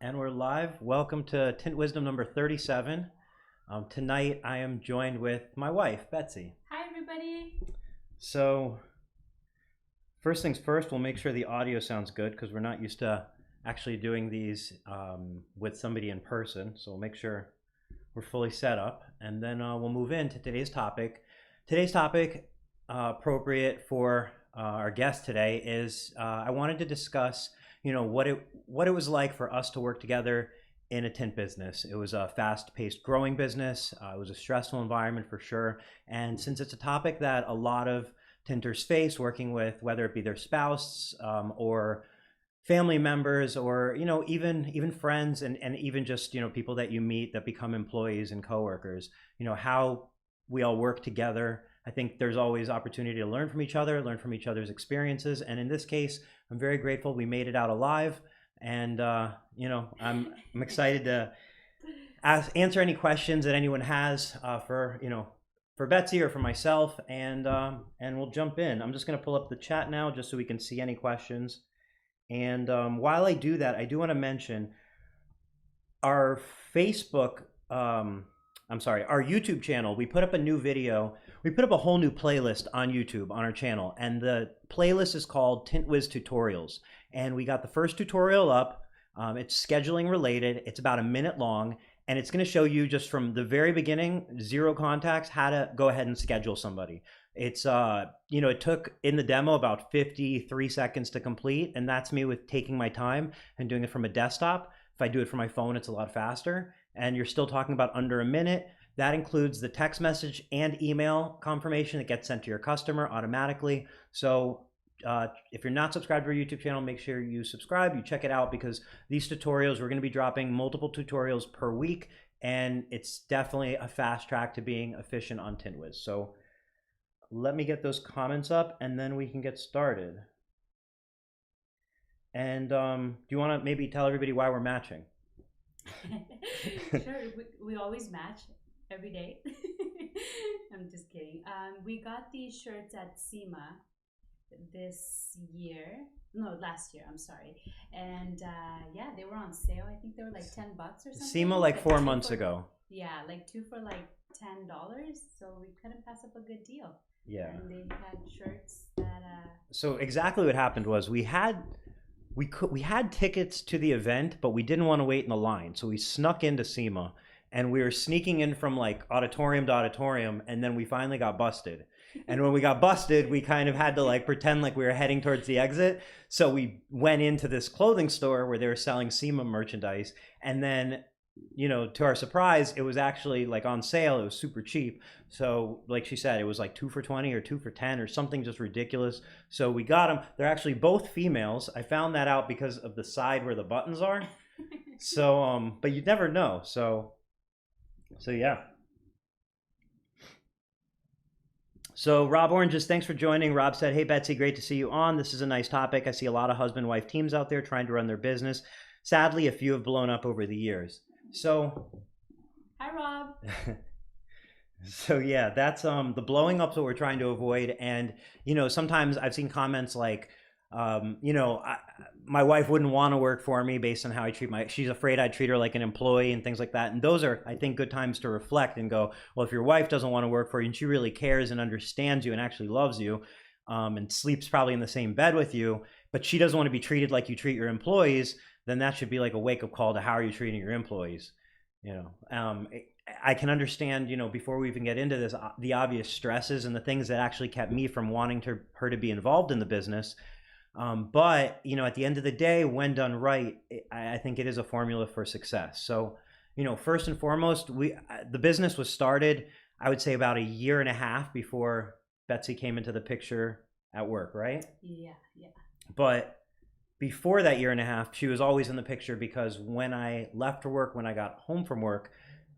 And we're live. Welcome to Tint Wisdom number 37. Tonight I am joined with my wife, Betsy. Hi, everybody. So, first things first, we'll make sure the audio sounds good because we're not used to actually doing these with somebody in person. So, we'll make sure we're fully set up. And then we'll move into today's topic. Today's topic, appropriate for our guest today, is I wanted to discuss what it was like for us to work together in a tint business. It was a fast-paced growing business. It was a stressful environment for sure. And since it's a topic that a lot of tinters face working with, whether it be their spouse or family members, or even friends, and even just people that you meet that become employees and coworkers, how we all work together. I think there's always opportunity to learn from each other, learn from each other's experiences. And in this case, I'm very grateful we made it out alive. And, I'm excited to answer any questions that anyone has for Betsy or for myself. And we'll jump in. I'm just going to pull up the chat now just so we can see any questions. And while I do that, I do want to mention our Facebook, our YouTube channel. We put up a new video. We put up a whole new playlist on YouTube on our channel, and the playlist is called Tint Wiz Tutorials. And we got the first tutorial up. It's scheduling related. It's about a minute long, and it's going to show you just from the very beginning, zero contacts, how to go ahead and schedule somebody. It's it took in the demo about 53 seconds to complete, and that's me with taking my time and doing it from a desktop. If I do it from my phone, it's a lot faster. And you're still talking about under a minute. That includes the text message and email confirmation that gets sent to your customer automatically. So if you're not subscribed to our YouTube channel, make sure you subscribe, you check it out, because these tutorials, we're going to be dropping multiple tutorials per week, and it's definitely a fast track to being efficient on Tint Wiz. So let me get those comments up, and then we can get started. And do you want to maybe tell everybody why we're matching? Sure, we always match every day. I'm just kidding. We got these shirts at SEMA last year, I'm sorry. And yeah, they were on sale. I think they were like $10 or something. SEMA like 4 months ago. Yeah, like two for like $10. So we couldn't pass up a good deal. Yeah. And they had shirts that So exactly what happened was we had tickets to the event, but we didn't want to wait in the line. So we snuck into SEMA, and we were sneaking in from like auditorium to auditorium, and then we finally got busted. And when we got busted, we kind of had to like pretend like we were heading towards the exit. So we went into this clothing store where they were selling SEMA merchandise, and then to our surprise, it was actually like on sale. It was super cheap. So like she said, it was like 2 for 20 or 2 for 10 or something just ridiculous. So we got them. They're actually both females. I found that out because of the side where the buttons are. So but you'd never know. So yeah. So Rob Oranges, thanks for joining. Rob said, "Hey Betsy, great to see you on. This is a nice topic. I see a lot of husband-wife teams out there trying to run their business. Sadly, a few have blown up over the years." So, hi Rob. So yeah, that's the blowing ups that we're trying to avoid. And sometimes I've seen comments like, my wife wouldn't want to work for me based on how I treat she's afraid I'd treat her like an employee and things like that. And those are, I think, good times to reflect and go, well, if your wife doesn't want to work for you and she really cares and understands you and actually loves you, and sleeps probably in the same bed with you, but she doesn't want to be treated like you treat your employees, then that should be like a wake-up call to how are you treating your employees. I can understand, before we even get into this, the obvious stresses and the things that actually kept me from wanting her to be involved in the business. But at the end of the day, when done right, I think it is a formula for success. So first and foremost, the business was started, I would say, about a year and a half before Betsy came into the picture at work, right? Yeah. But before that year and a half, she was always in the picture, because when I left for work, when I got home from work,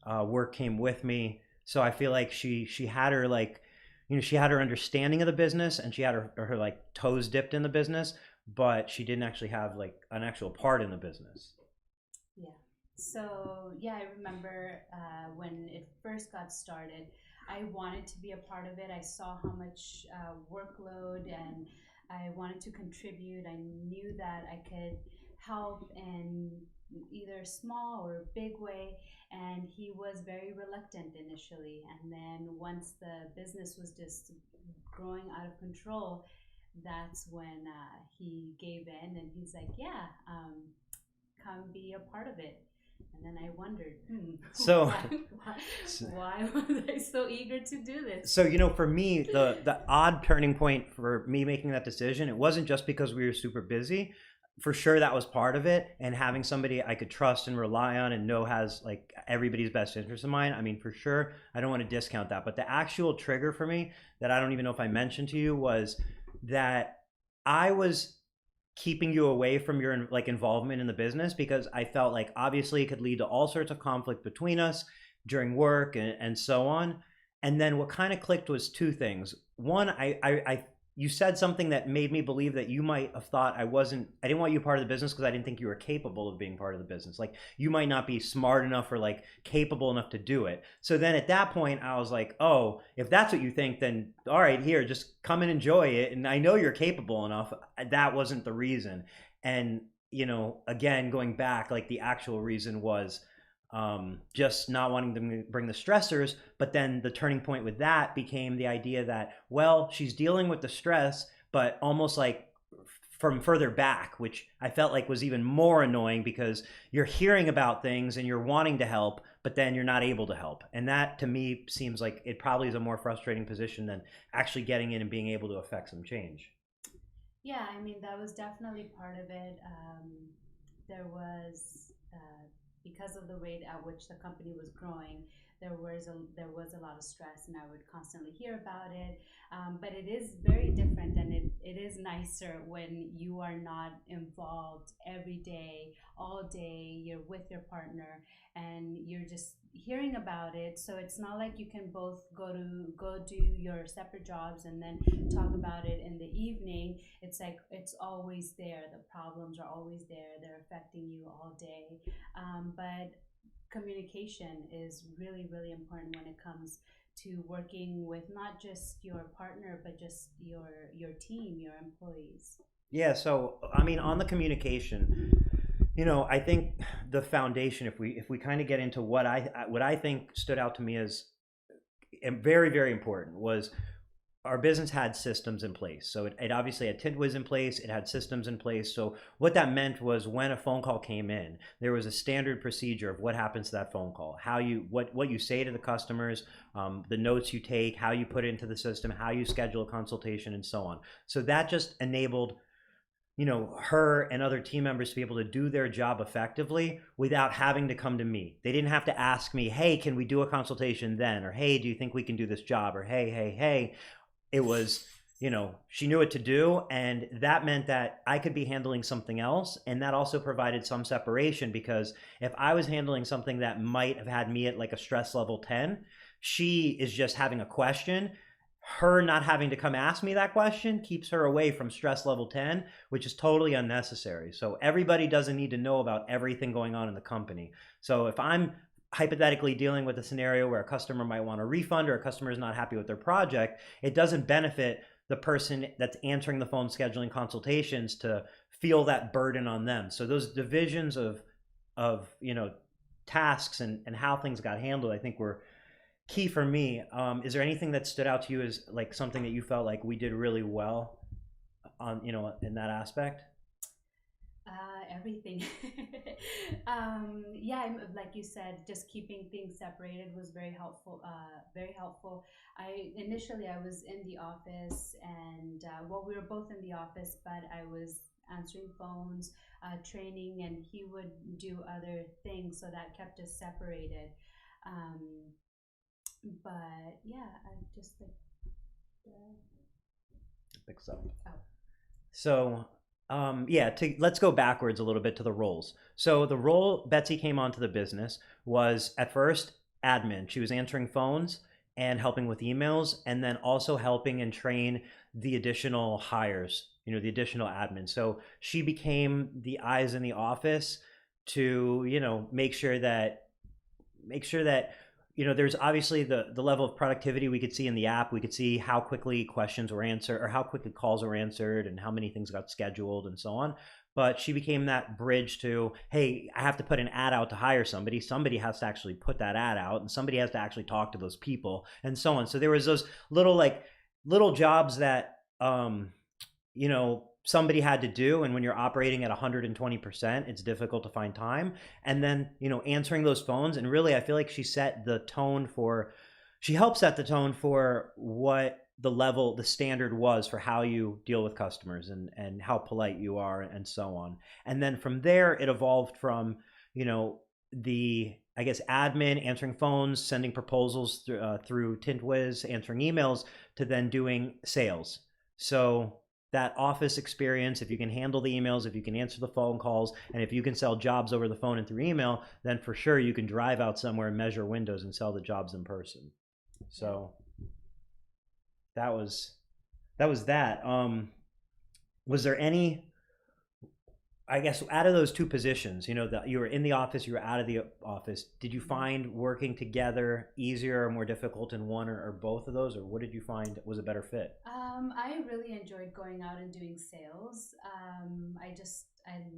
work came with me. So I feel like she had her she had her understanding of the business, and she had her like toes dipped in the business, but she didn't actually have like an actual part in the business. Yeah. So yeah, I remember when it first got started, I wanted to be a part of it. I saw how much workload, and I wanted to contribute. I knew that I could help and either small or big way, and he was very reluctant initially. And then once the business was just growing out of control, that's when he gave in, and he's like, "Yeah, come be a part of it." And then I wondered, So, why was I so eager to do this? so for me, the odd turning point for me making that decision, it wasn't just because we were super busy. For sure, that was part of it, and having somebody I could trust and rely on and know has like everybody's best interest in mind. I mean, for sure, I don't want to discount that. But the actual trigger for me that I don't even know if I mentioned to you was that I was keeping you away from your like involvement in the business because I felt like obviously it could lead to all sorts of conflict between us during work and so on. And then what kind of clicked was two things. One, I you said something that made me believe that you might have thought I didn't want you part of the business because I didn't think you were capable of being part of the business. Like you might not be smart enough or like capable enough to do it. So then at that point I was like, oh, if that's what you think, then all right, here, just come and enjoy it. And I know you're capable enough. That wasn't the reason. And, again, going back, like the actual reason was just not wanting to bring the stressors. But then the turning point with that became the idea that, well, she's dealing with the stress, but almost like from further back, which I felt like was even more annoying because you're hearing about things and you're wanting to help, but then you're not able to help. And that to me seems like it probably is a more frustrating position than actually getting in and being able to affect some change. Yeah, I mean, that was definitely part of it. There was, because of the rate at which the company was growing, there was a lot of stress, and I would constantly hear about it. But it is very different, and it is nicer when you are not involved every day, all day. You're with your partner, and you're just hearing about it. So it's not like you can both go do your separate jobs and then talk about it in the evening. It's like it's always there. The problems are always there. They're affecting you all day. But communication is really, really important when it comes to working with not just your partner, but just your team, your employees. Yeah, so I mean, on the communication, I think the foundation, if we kind of get into what I think stood out to me as very, very important, was our business had systems in place. So it obviously had Tint Wiz in place. It had systems in place. So what that meant was when a phone call came in, there was a standard procedure of what happens to that phone call, what you say to the customers, the notes you take, how you put it into the system, how you schedule a consultation, and so on. So that just enabled her and other team members to be able to do their job effectively without having to come to me. They didn't have to ask me, hey, can we do a consultation then? Or, hey, do you think we can do this job? Or, hey. It was, she knew what to do. And that meant that I could be handling something else. And that also provided some separation because if I was handling something that might have had me at like a stress level 10, she is just having a question. Her not having to come ask me that question keeps her away from stress level 10, which is totally unnecessary. So everybody doesn't need to know about everything going on in the company. So if I'm hypothetically dealing with a scenario where a customer might want a refund or a customer is not happy with their project, it doesn't benefit the person that's answering the phone scheduling consultations to feel that burden on them. So those divisions of tasks and how things got handled, I think were key for me. Is there anything that stood out to you as like something that you felt like we did really well on in that aspect? Everything. Yeah, like you said, just keeping things separated was very helpful. Very helpful. I was in the office, and well, we were both in the office, but I was answering phones, training, and he would do other things, so that kept us separated. Um, but yeah, I just like. Picks up. Oh. So yeah, let's go backwards a little bit to the roles. So the role Betsy came onto the business was at first admin. She was answering phones and helping with emails, and then also helping and train the additional hires, the additional admin. So she became the eyes in the office to, make sure that there's obviously the level of productivity we could see in the app. We could see how quickly questions were answered or how quickly calls were answered and how many things got scheduled and so on. But she became that bridge to, hey, I have to put an ad out to hire somebody. Somebody has to actually put that ad out, and somebody has to actually talk to those people, and so on. So there was those little jobs that somebody had to do, and when you're operating at 120%, it's difficult to find time. And then answering those phones, and really I feel like she helped set the tone for what the standard was for how you deal with customers and how polite you are and so on. And then from there it evolved from the, I guess, admin, answering phones, sending proposals through Tint Wiz, answering emails, to then doing sales. So that office experience, if you can handle the emails, if you can answer the phone calls, and if you can sell jobs over the phone and through email, then for sure you can drive out somewhere and measure windows and sell the jobs in person. So that was that. Was there any, I guess, out of those two positions, that you were in the office, you were out of the office, did you find working together easier or more difficult in one or both of those, or what did you find was a better fit? I really enjoyed going out and doing sales. I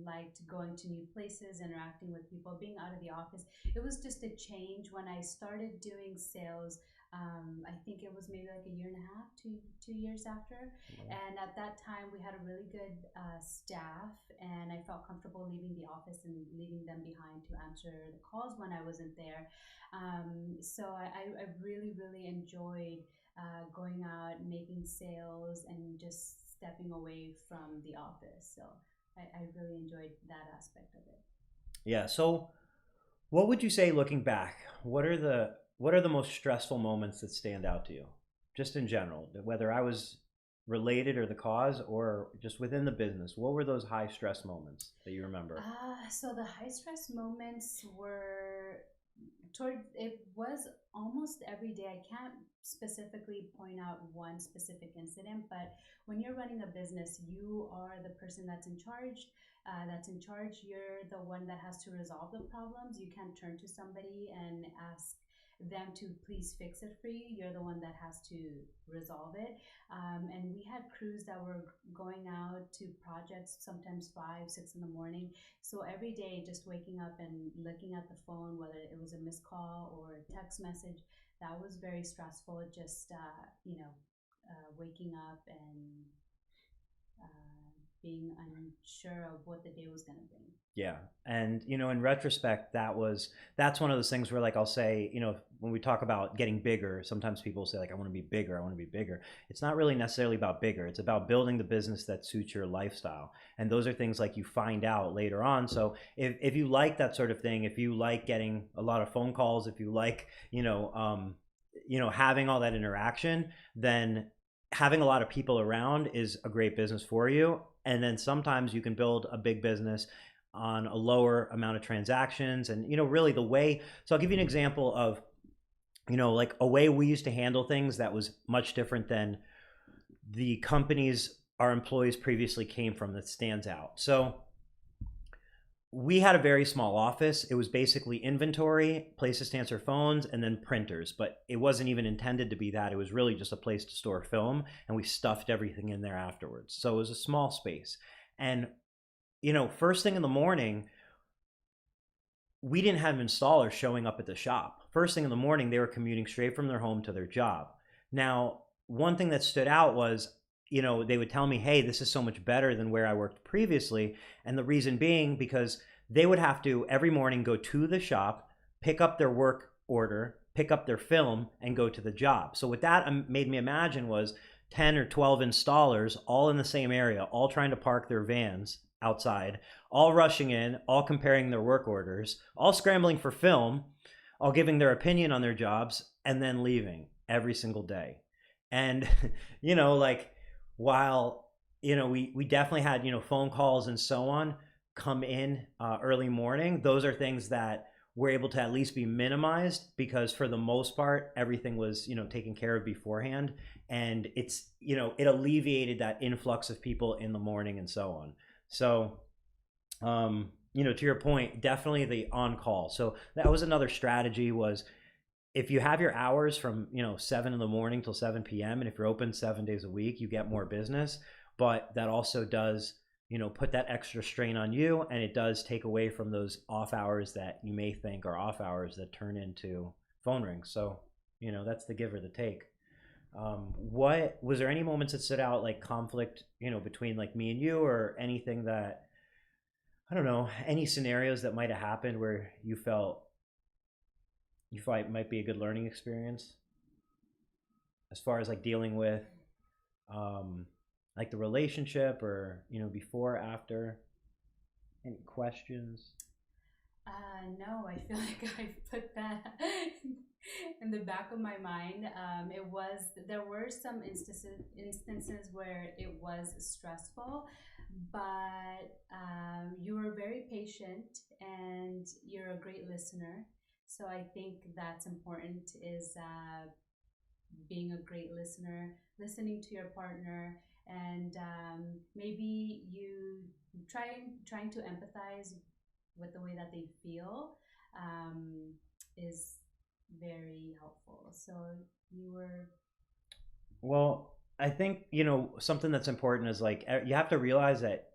liked going to new places, interacting with people, being out of the office. It was just a change when I started doing sales. I think it was maybe like a year and a half, 2 years after. Yeah. And at that time, we had a really good staff, and I felt comfortable leaving the office and leaving them behind to answer the calls when I wasn't there. So I really, really enjoyed going out, making sales, and just stepping away from the office. So I really enjoyed that aspect of it. Yeah. So what would you say, looking back, what are the most stressful moments that stand out to you, just in general, whether I was related or the cause or just within the business? What were those high stress moments that you remember? So the high stress moments were it was almost every day. I can't specifically point out one specific incident, but when you're running a business, you are the person that's in charge. You're the one that has to resolve the problems. You can't turn to somebody and ask them to please fix it for you. You're the one that has to resolve it. And we had crews that were going out to projects sometimes 5, 6 in the morning. So every day, just waking up and looking at the phone, whether it was a missed call or a text message, that was very stressful. Just waking up and being unsure of what the day was going to bring. Yeah. And, in retrospect, that's one of those things where, like, I'll say, when we talk about getting bigger, sometimes people say, like, I want to be bigger, I want to be bigger. It's not really necessarily about bigger. It's about building the business that suits your lifestyle. And those are things like you find out later on. So if you like that sort of thing, if you like getting a lot of phone calls, if you like, having all that interaction, then having a lot of people around is a great business for you. And then sometimes you can build a big business on a lower amount of transactions. And really so I'll give you an example of like a way we used to handle things that was much different than the companies our employees previously came from, that stands out. So we had a very small office. It was basically inventory, places to answer phones, and then printers. But it wasn't even intended to be that. It was really just a place to store film, and we stuffed everything in there afterwards. So it was a small space. And first thing in the morning, we didn't have installers showing up at the shop. First thing in the morning, they were commuting straight from their home to their job. Now, one thing that stood out was, they would tell me, hey, this is so much better than where I worked previously. And the reason being because they would have to every morning go to the shop, pick up their work order, pick up their film, and go to the job. So what that made me imagine was 10 or 12 installers all in the same area, all trying to park their vans outside, all rushing in, all comparing their work orders, all scrambling for film, all giving their opinion on their jobs, and then leaving every single day. And while we definitely had phone calls and so on come in early morning, those are things that were able to at least be minimized, because for the most part everything was taken care of beforehand, and it's it alleviated that influx of people in the morning and so on. So to your point, definitely the on call. So that was another strategy, was if you have your hours from 7 in the morning till 7 p.m. and if you're open 7 days a week, you get more business. But that also does put that extra strain on you, and it does take away from those off hours that you may think are off hours that turn into phone rings. So that's the give or the take. What was there any moments that stood out, like conflict between like me and you, or anything that, I don't know, any scenarios that might have happened where you felt it might be a good learning experience as far as like dealing with like the relationship, or before, after? Any questions? No, I feel like I put that in the back of my mind. There were some instances where it was stressful, but you were very patient and you're a great listener. So I think that's important, is being a great listener, listening to your partner, and maybe you trying to empathize with the way that they feel, is very helpful. So you were. Well, I think something that's important is like you have to realize that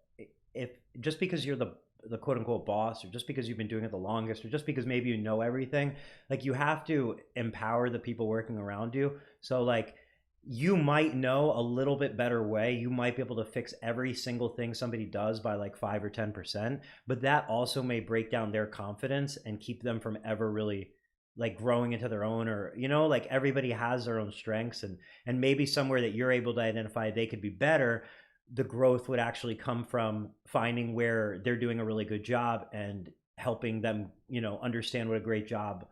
if just because you're the quote unquote boss, or just because you've been doing it the longest, or just because maybe you know everything, like you have to empower the people working around you. So like you might know a little bit better way. You might be able to fix every single thing somebody does by like 5 or 10%, but that also may break down their confidence and keep them from ever really like growing into their own, or like everybody has their own strengths, and maybe somewhere that you're able to identify they could be better, the growth would actually come from finding where they're doing a really good job and helping them understand what a great job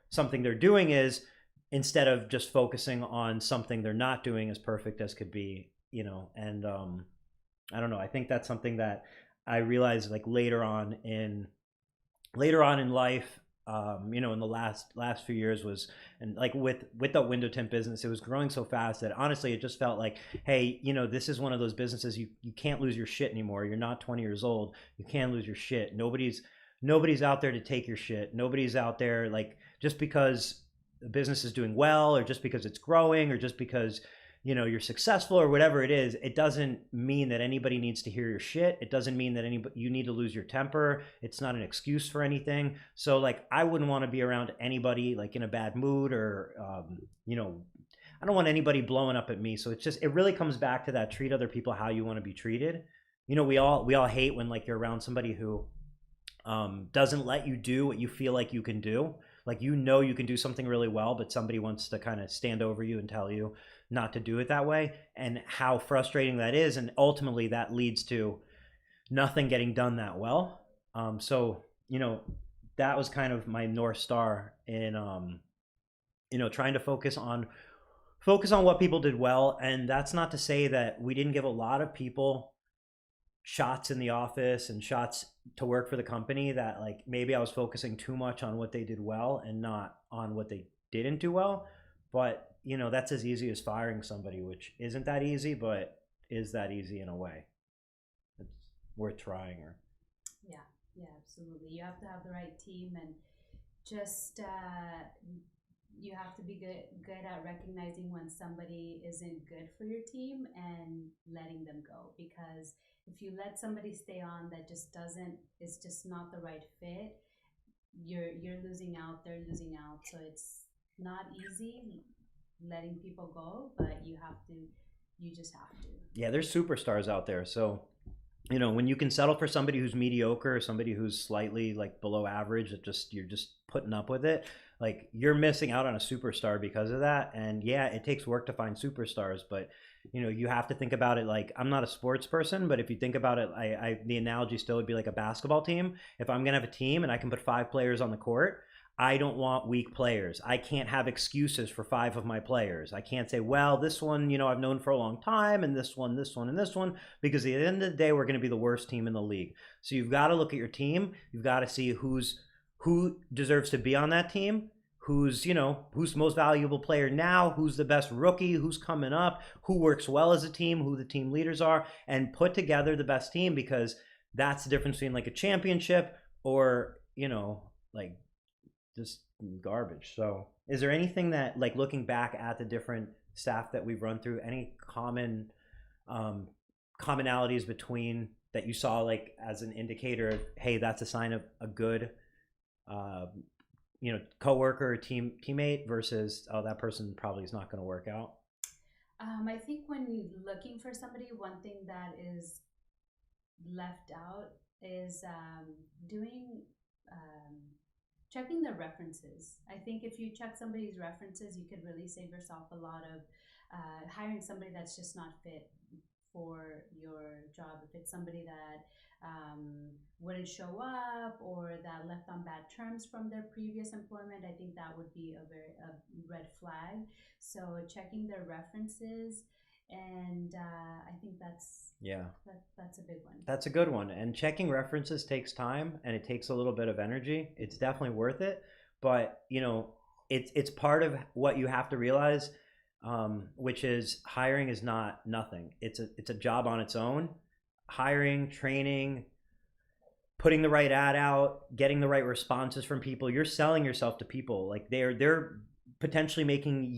something they're doing is, instead of just focusing on something they're not doing as perfect as could be. And I don't know, I think that's something that I realized like later on in life, in the last few years, was, and like with the window tint business, it was growing so fast that honestly it just felt like, hey, this is one of those businesses you can't lose your shit anymore. You're not 20 years old, you can't lose your shit. Nobody's out there to take your shit. Nobody's out there, like, just because the business is doing well, or just because it's growing, or just because you're successful, or whatever it is, it doesn't mean that anybody needs to hear your shit. It doesn't mean that you need to lose your temper. It's not an excuse for anything. So like I wouldn't want to be around anybody like in a bad mood, or I don't want anybody blowing up at me. So it really comes back to that: treat other people how you want to be treated. We all hate when like you're around somebody who doesn't let you do what you feel like you can do. Like you can do something really well, but somebody wants to kind of stand over you and tell you not to do it that way, and how frustrating that is. And ultimately that leads to nothing getting done that well. So that was kind of my North Star in trying to focus on what people did well. And that's not to say that we didn't give a lot of people shots in the office and shots to work for the company, that like maybe I was focusing too much on what they did well and not on what they didn't do well. But that's as easy as firing somebody, which isn't that easy, but is that easy in a way. It's worth trying. Or yeah, absolutely. You have to have the right team, and just you have to be good at recognizing when somebody isn't good for your team and letting them go. Because if you let somebody stay on that it's just not the right fit, you're losing out, they're losing out. So it's not easy letting people go, but you just have to. Yeah, there's superstars out there. So when you can settle for somebody who's mediocre, or somebody who's slightly like below average, you're just putting up with it, like you're missing out on a superstar because of that. And yeah, it takes work to find superstars, but you have to think about it. Like, I'm not a sports person, but if you think about it, the analogy still would be like a basketball team. If I'm gonna have a team and I can put 5 players on the court, I don't want weak players. I can't have excuses for 5 of my players. I can't say, well, this one, I've known for a long time, and this one, and this one, because at the end of the day, we're going to be the worst team in the league. So you've got to look at your team. You've got to see who deserves to be on that team, who's the most valuable player now, who's the best rookie, who's coming up, who works well as a team, who the team leaders are, and put together the best team, because that's the difference between like a championship or, like just garbage. So is there anything that, like, looking back at the different staff that we've run through, any common um, commonalities between that you saw, like, as an indicator of, hey, that's a sign of a good uh, coworker or teammate versus, oh, that person probably is not going to work out? I think when looking for somebody, one thing that is left out is doing um, checking their references. I think if you check somebody's references, you could really save yourself a lot of hiring somebody that's just not fit for your job. If it's somebody that wouldn't show up or that left on bad terms from their previous employment, I think that would be a red flag. So checking their references, and I think Yeah, that's a big one. that's a good one. And checking references takes time and it takes a little bit of energy. It's definitely worth it, but it's part of what you have to realize, which is hiring is not nothing. It's a job on its own. Hiring, training, putting the right ad out, getting the right responses from people. You're selling yourself to people. Like, they're potentially making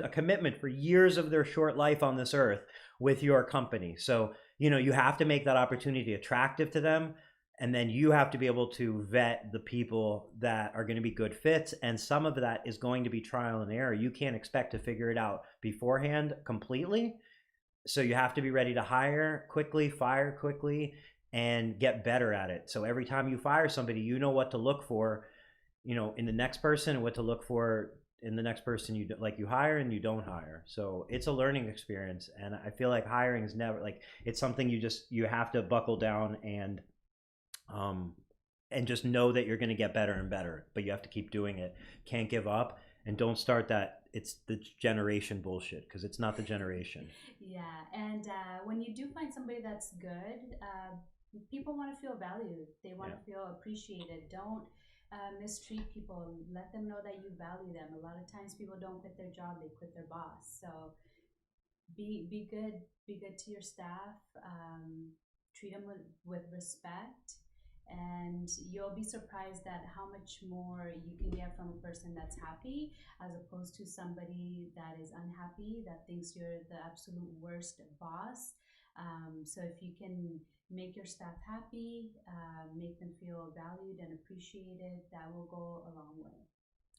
a commitment for years of their short life on this earth with your company. So, you have to make that opportunity attractive to them. And then you have to be able to vet the people that are going to be good fits. And some of that is going to be trial and error. You can't expect to figure it out beforehand completely. So you have to be ready to hire quickly, fire quickly, and get better at it. So every time you fire somebody, you know what to look for, in the next person, and what to look for in the next person you hire and you don't hire. So it's a learning experience. And I feel like hiring is never, like, it's something you have to buckle down and just know that you're going to get better and better, but you have to keep doing it. Can't give up, and don't start that it's the generation bullshit, because it's not the generation. Yeah, and when you do find somebody that's good, people want to feel valued. They want to feel appreciated. Don't mistreat people. Let them know that you value them. A lot of times people don't quit their job, they quit their boss. So be good. Be good to your staff. Treat them with respect. And you'll be surprised at how much more you can get from a person that's happy as opposed to somebody that is unhappy, that thinks you're the absolute worst boss. So if you can make your staff happy, make them feel valued and appreciated, that will go a long way.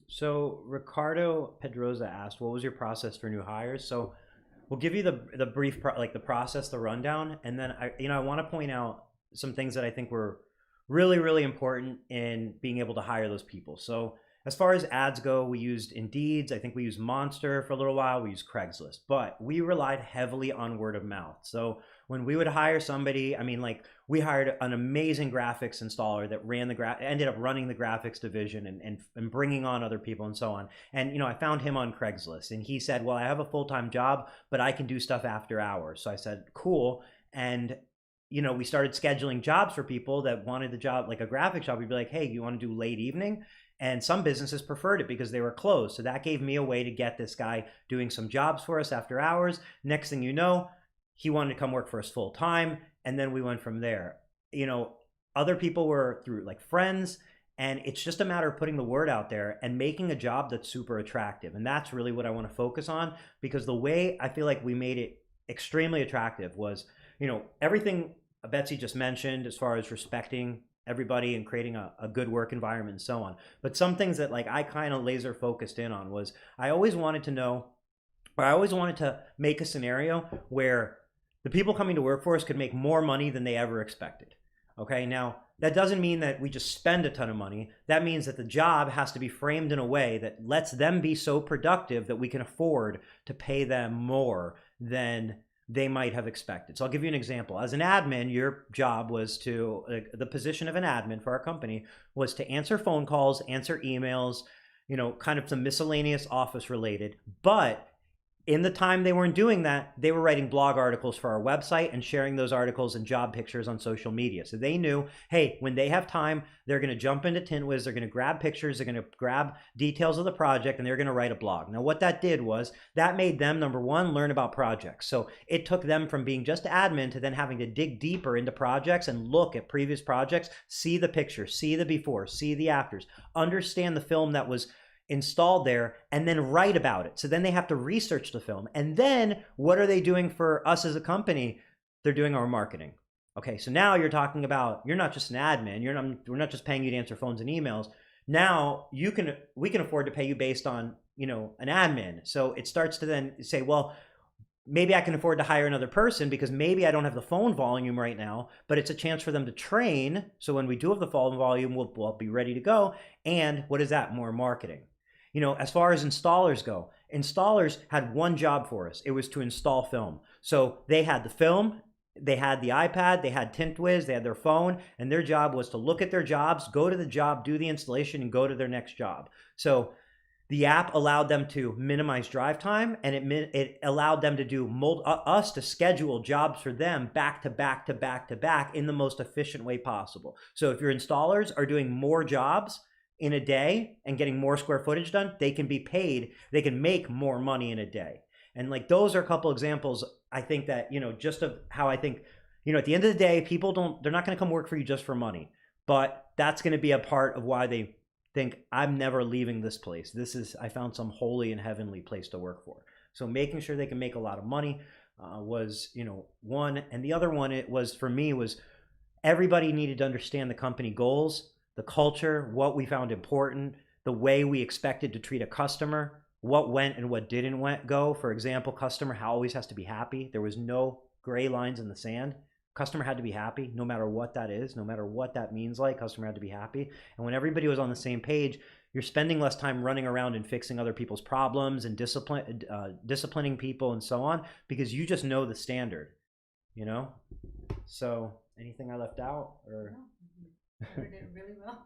So Ricardo Pedroza asked, what was your process for new hires? So we'll give you the brief, like the process, the rundown. And then I want to point out some things that I think were really, really important in being able to hire those people. So as far as ads go, we used Indeeds. I think we used Monster for a little while. We used Craigslist, but we relied heavily on word of mouth. So when we would hire somebody, we hired an amazing graphics installer that ended up running the graphics division and bringing on other people and so on. And, I found him on Craigslist, and he said, well, I have a full-time job, but I can do stuff after hours. So I said, cool. And we started scheduling jobs for people that wanted the job, like a graphic job. We'd be like, hey, you want to do late evening? And some businesses preferred it because they were closed. So that gave me a way to get this guy doing some jobs for us after hours. Next thing you know, he wanted to come work for us full time. And then we went from there. Other people were through like friends. And it's just a matter of putting the word out there and making a job that's super attractive. And that's really what I want to focus on, because the way I feel like we made it extremely attractive was, everything Betsy just mentioned as far as respecting everybody and creating a good work environment and so on. But some things that I kind of laser focused in on was I always wanted to make a scenario where the people coming to work for us could make more money than they ever expected. Okay, now that doesn't mean that we just spend a ton of money. That means that the job has to be framed in a way that lets them be so productive that we can afford to pay them more than they might have expected. So I'll give you an example. As an admin, your job was the position of an admin for our company was to answer phone calls, answer emails, kind of some miscellaneous office related. But in the time they weren't doing that, they were writing blog articles for our website and sharing those articles and job pictures on social media. So they knew, hey, when they have time, they're going to jump into Tint Wiz, they're going to grab pictures, they're going to grab details of the project, and they're going to write a blog. Now, what that did was that made them, number one, learn about projects. So it took them from being just admin to then having to dig deeper into projects and look at previous projects, see the pictures, see the before, see the afters, understand the film that was installed there, and then write about it. So then they have to research the film. And then what are they doing for us as a company? They're doing our marketing. Okay, so now you're talking about, you're not just an admin, we're not just paying you to answer phones and emails. Now we can afford to pay you based on, an admin. So it starts to then say, well, maybe I can afford to hire another person because maybe I don't have the phone volume right now, but it's a chance for them to train. So when we do have the phone volume, we'll be ready to go. And what is that? More marketing. As far as installers go, installers had one job for us. It was to install film. So they had the film, they had the iPad, they had Tint Wiz, they had their phone, and their job was to look at their jobs, go to the job, do the installation, and go to their next job. So the app allowed them to minimize drive time, and it allowed them to do us to schedule jobs for them back to back to back to back in the most efficient way possible. So if your installers are doing more jobs in a day and getting more square footage done, they can be paid, they can make more money in a day. And like those are a couple examples, I think that, just of how I think, at the end of the day, they're not going to come work for you just for money, but that's going to be a part of why they think I'm never leaving this place. I found some holy and heavenly place to work for. So making sure they can make a lot of money was, one. And the other one, for me was everybody needed to understand the company goals, the culture, what we found important, the way we expected to treat a customer, what went and what didn't go. For example, customer always has to be happy. There was no gray lines in the sand. Customer had to be happy, no matter what that is, no matter what that means. Like, customer had to be happy. And when everybody was on the same page, you're spending less time running around and fixing other people's problems and disciplining people and so on, because you just know the standard, So anything I left out? Or No, you covered it really well.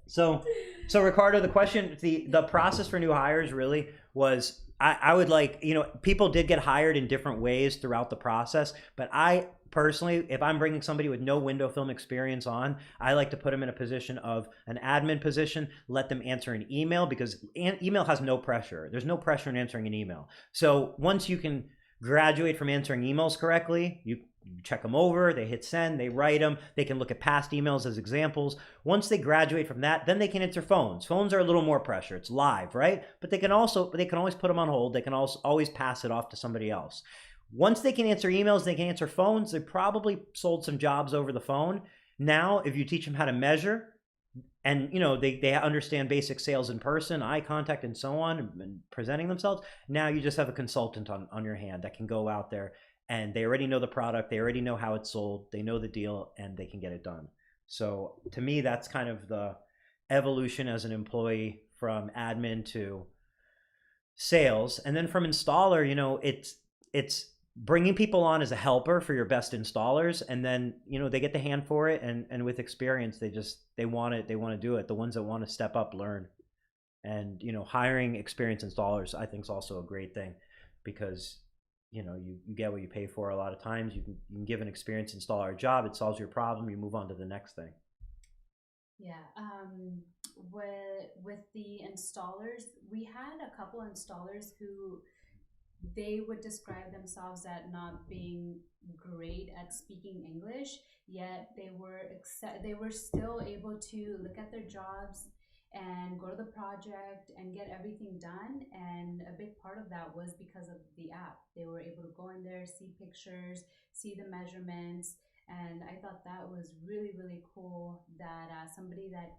So Ricardo, the question, the process for new hires really was, I would like, people did get hired in different ways throughout the process, but I personally, if I'm bringing somebody with no window film experience on, I like to put them in a position of an admin position, let them answer an email, because email has no pressure. There's no pressure in answering an email. So once you can graduate from answering emails correctly, you check them over, they hit send, they write them, they can look at past emails as examples. Once they graduate from that, then they can answer phones. Phones are a little more pressure. It's live, right? But they can always put them on hold. They can also always pass it off to somebody else. Once they can answer emails, they can answer phones. They probably sold some jobs over the phone. Now, if you teach them how to measure, and they understand basic sales in person, eye contact and so on, and presenting themselves, now you just have a consultant on your hand that can go out there, and they already know the product, they already know how it's sold, they know the deal, and they can get it done. So to me, that's kind of the evolution as an employee from admin to sales. And then from installer, it's bringing people on as a helper for your best installers, and then they get the hand for it, and with experience they want to do it. The ones that want to step up learn. And hiring experienced installers, I think, is also a great thing, because you get what you pay for. A lot of times you can give an experienced installer a job, it solves your problem, you move on to the next thing. Yeah, with the installers, we had a couple installers who they would describe themselves at not being great at speaking English, yet they were still able to look at their jobs and go to the project and get everything done. And a big part of that was because of the app. They were able to go in there, see pictures, see the measurements, and I thought that was really, really cool that somebody that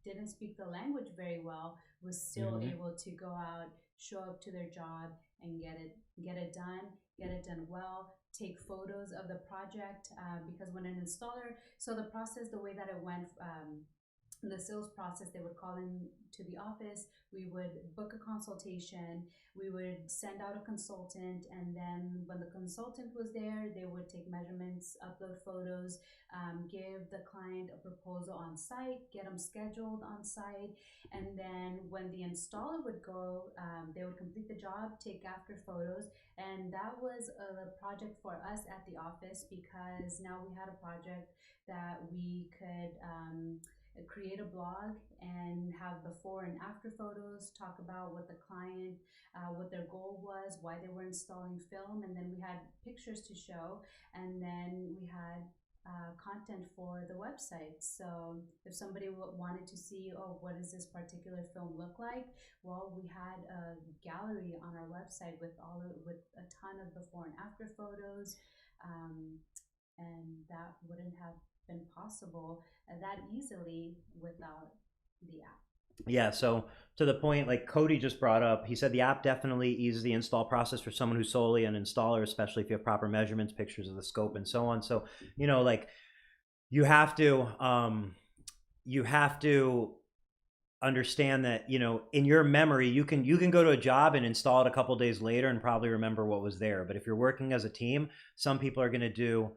didn't speak the language very well was still able to go out, show up to their job, and get it done well, take photos of the project, because when an installer, so the process, the way that it went, the sales process, they would call in to the office, we would book a consultation, we would send out a consultant, and then when the consultant was there, they would take measurements documents, upload photos, give the client a proposal on site, get them scheduled on site, and then when the installer would go, they would complete the job, take after photos, and that was a project for us at the office because now we had a project that we could create a blog and have before and after photos, talk about what the client, what their goal was, why they were installing film, and then we had pictures to show, and then we had content for the website. So if somebody wanted to see, oh, what does this particular film look like? Well, we had a gallery on our website with with a ton of before and after photos, and that wouldn't have been possible that easily without the app. Yeah, so to the point, like Cody just brought up, he said the app definitely eases the install process for someone who's solely an installer, especially if you have proper measurements, pictures of the scope, and so on. So, like you have to understand that, in your memory, you can go to a job and install it a couple days later and probably remember what was there. But if you're working as a team, some people are going to do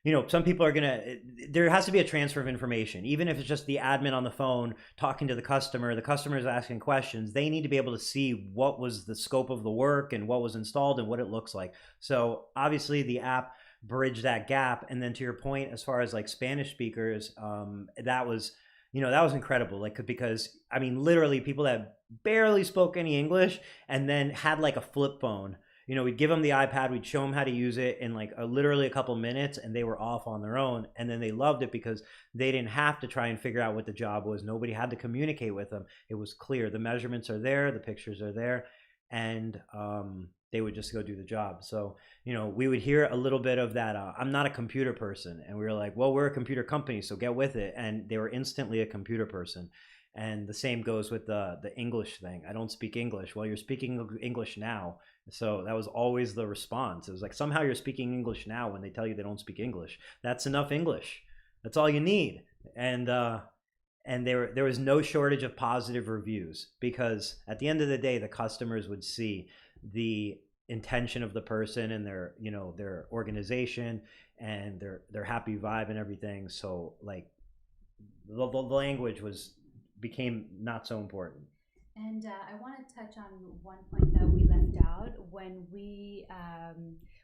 there has to be a transfer of information, even if it's just the admin on the phone talking to the customer is asking questions. They need to be able to see what was the scope of the work and what was installed and what it looks like. So obviously the app bridged that gap. And then to your point, as far as like Spanish speakers, that was incredible. Like, because I mean, literally people that barely spoke any English and then had like a flip phone. We'd give them the iPad, we'd show them how to use it in like literally a couple minutes, and they were off on their own. And then they loved it because they didn't have to try and figure out what the job was. Nobody had to communicate with them. It was clear. The measurements are there, the pictures are there, and they would just go do the job. So, we would hear a little bit of that, I'm not a computer person. And we were like, well, we're a computer company, so get with it. And they were instantly a computer person. And the same goes with the English thing. I don't speak English. Well, you're speaking English now. So that was always the response. It was like, somehow you're speaking English now when they tell you they don't speak English. That's enough English. That's all you need. And there was no shortage of positive reviews, because at the end of the day, the customers would see the intention of the person and their organization and their happy vibe and everything. So like the language became not so important. And I want to touch on one point that we left out when we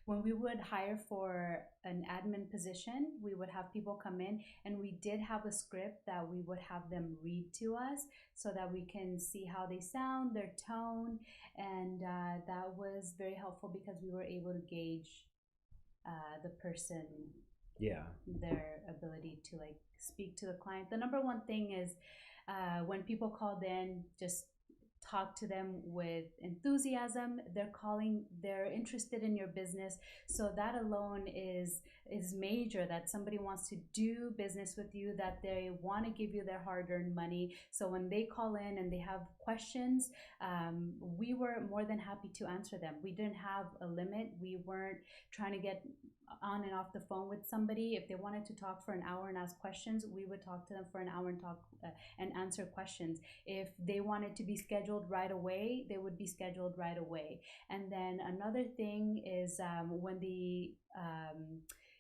would hire for an admin position. We would have people come in, and we did have a script that we would have them read to us so that we can see how they sound, their tone, and that was very helpful because we were able to gauge the person, their ability to like speak to the client. The number one thing is when people called in, just talk to them with enthusiasm. They're interested in your business. So that alone is major, that somebody wants to do business with you, that they want to give you their hard-earned money. So when they call in and they have questions, we were more than happy to answer them. We didn't have a limit. We weren't trying to get on and off the phone with somebody. If they wanted to talk for an hour and ask questions, we would talk to them for an hour and talk and answer questions. If they wanted to be scheduled right away, they would be scheduled right away. And then another thing is when the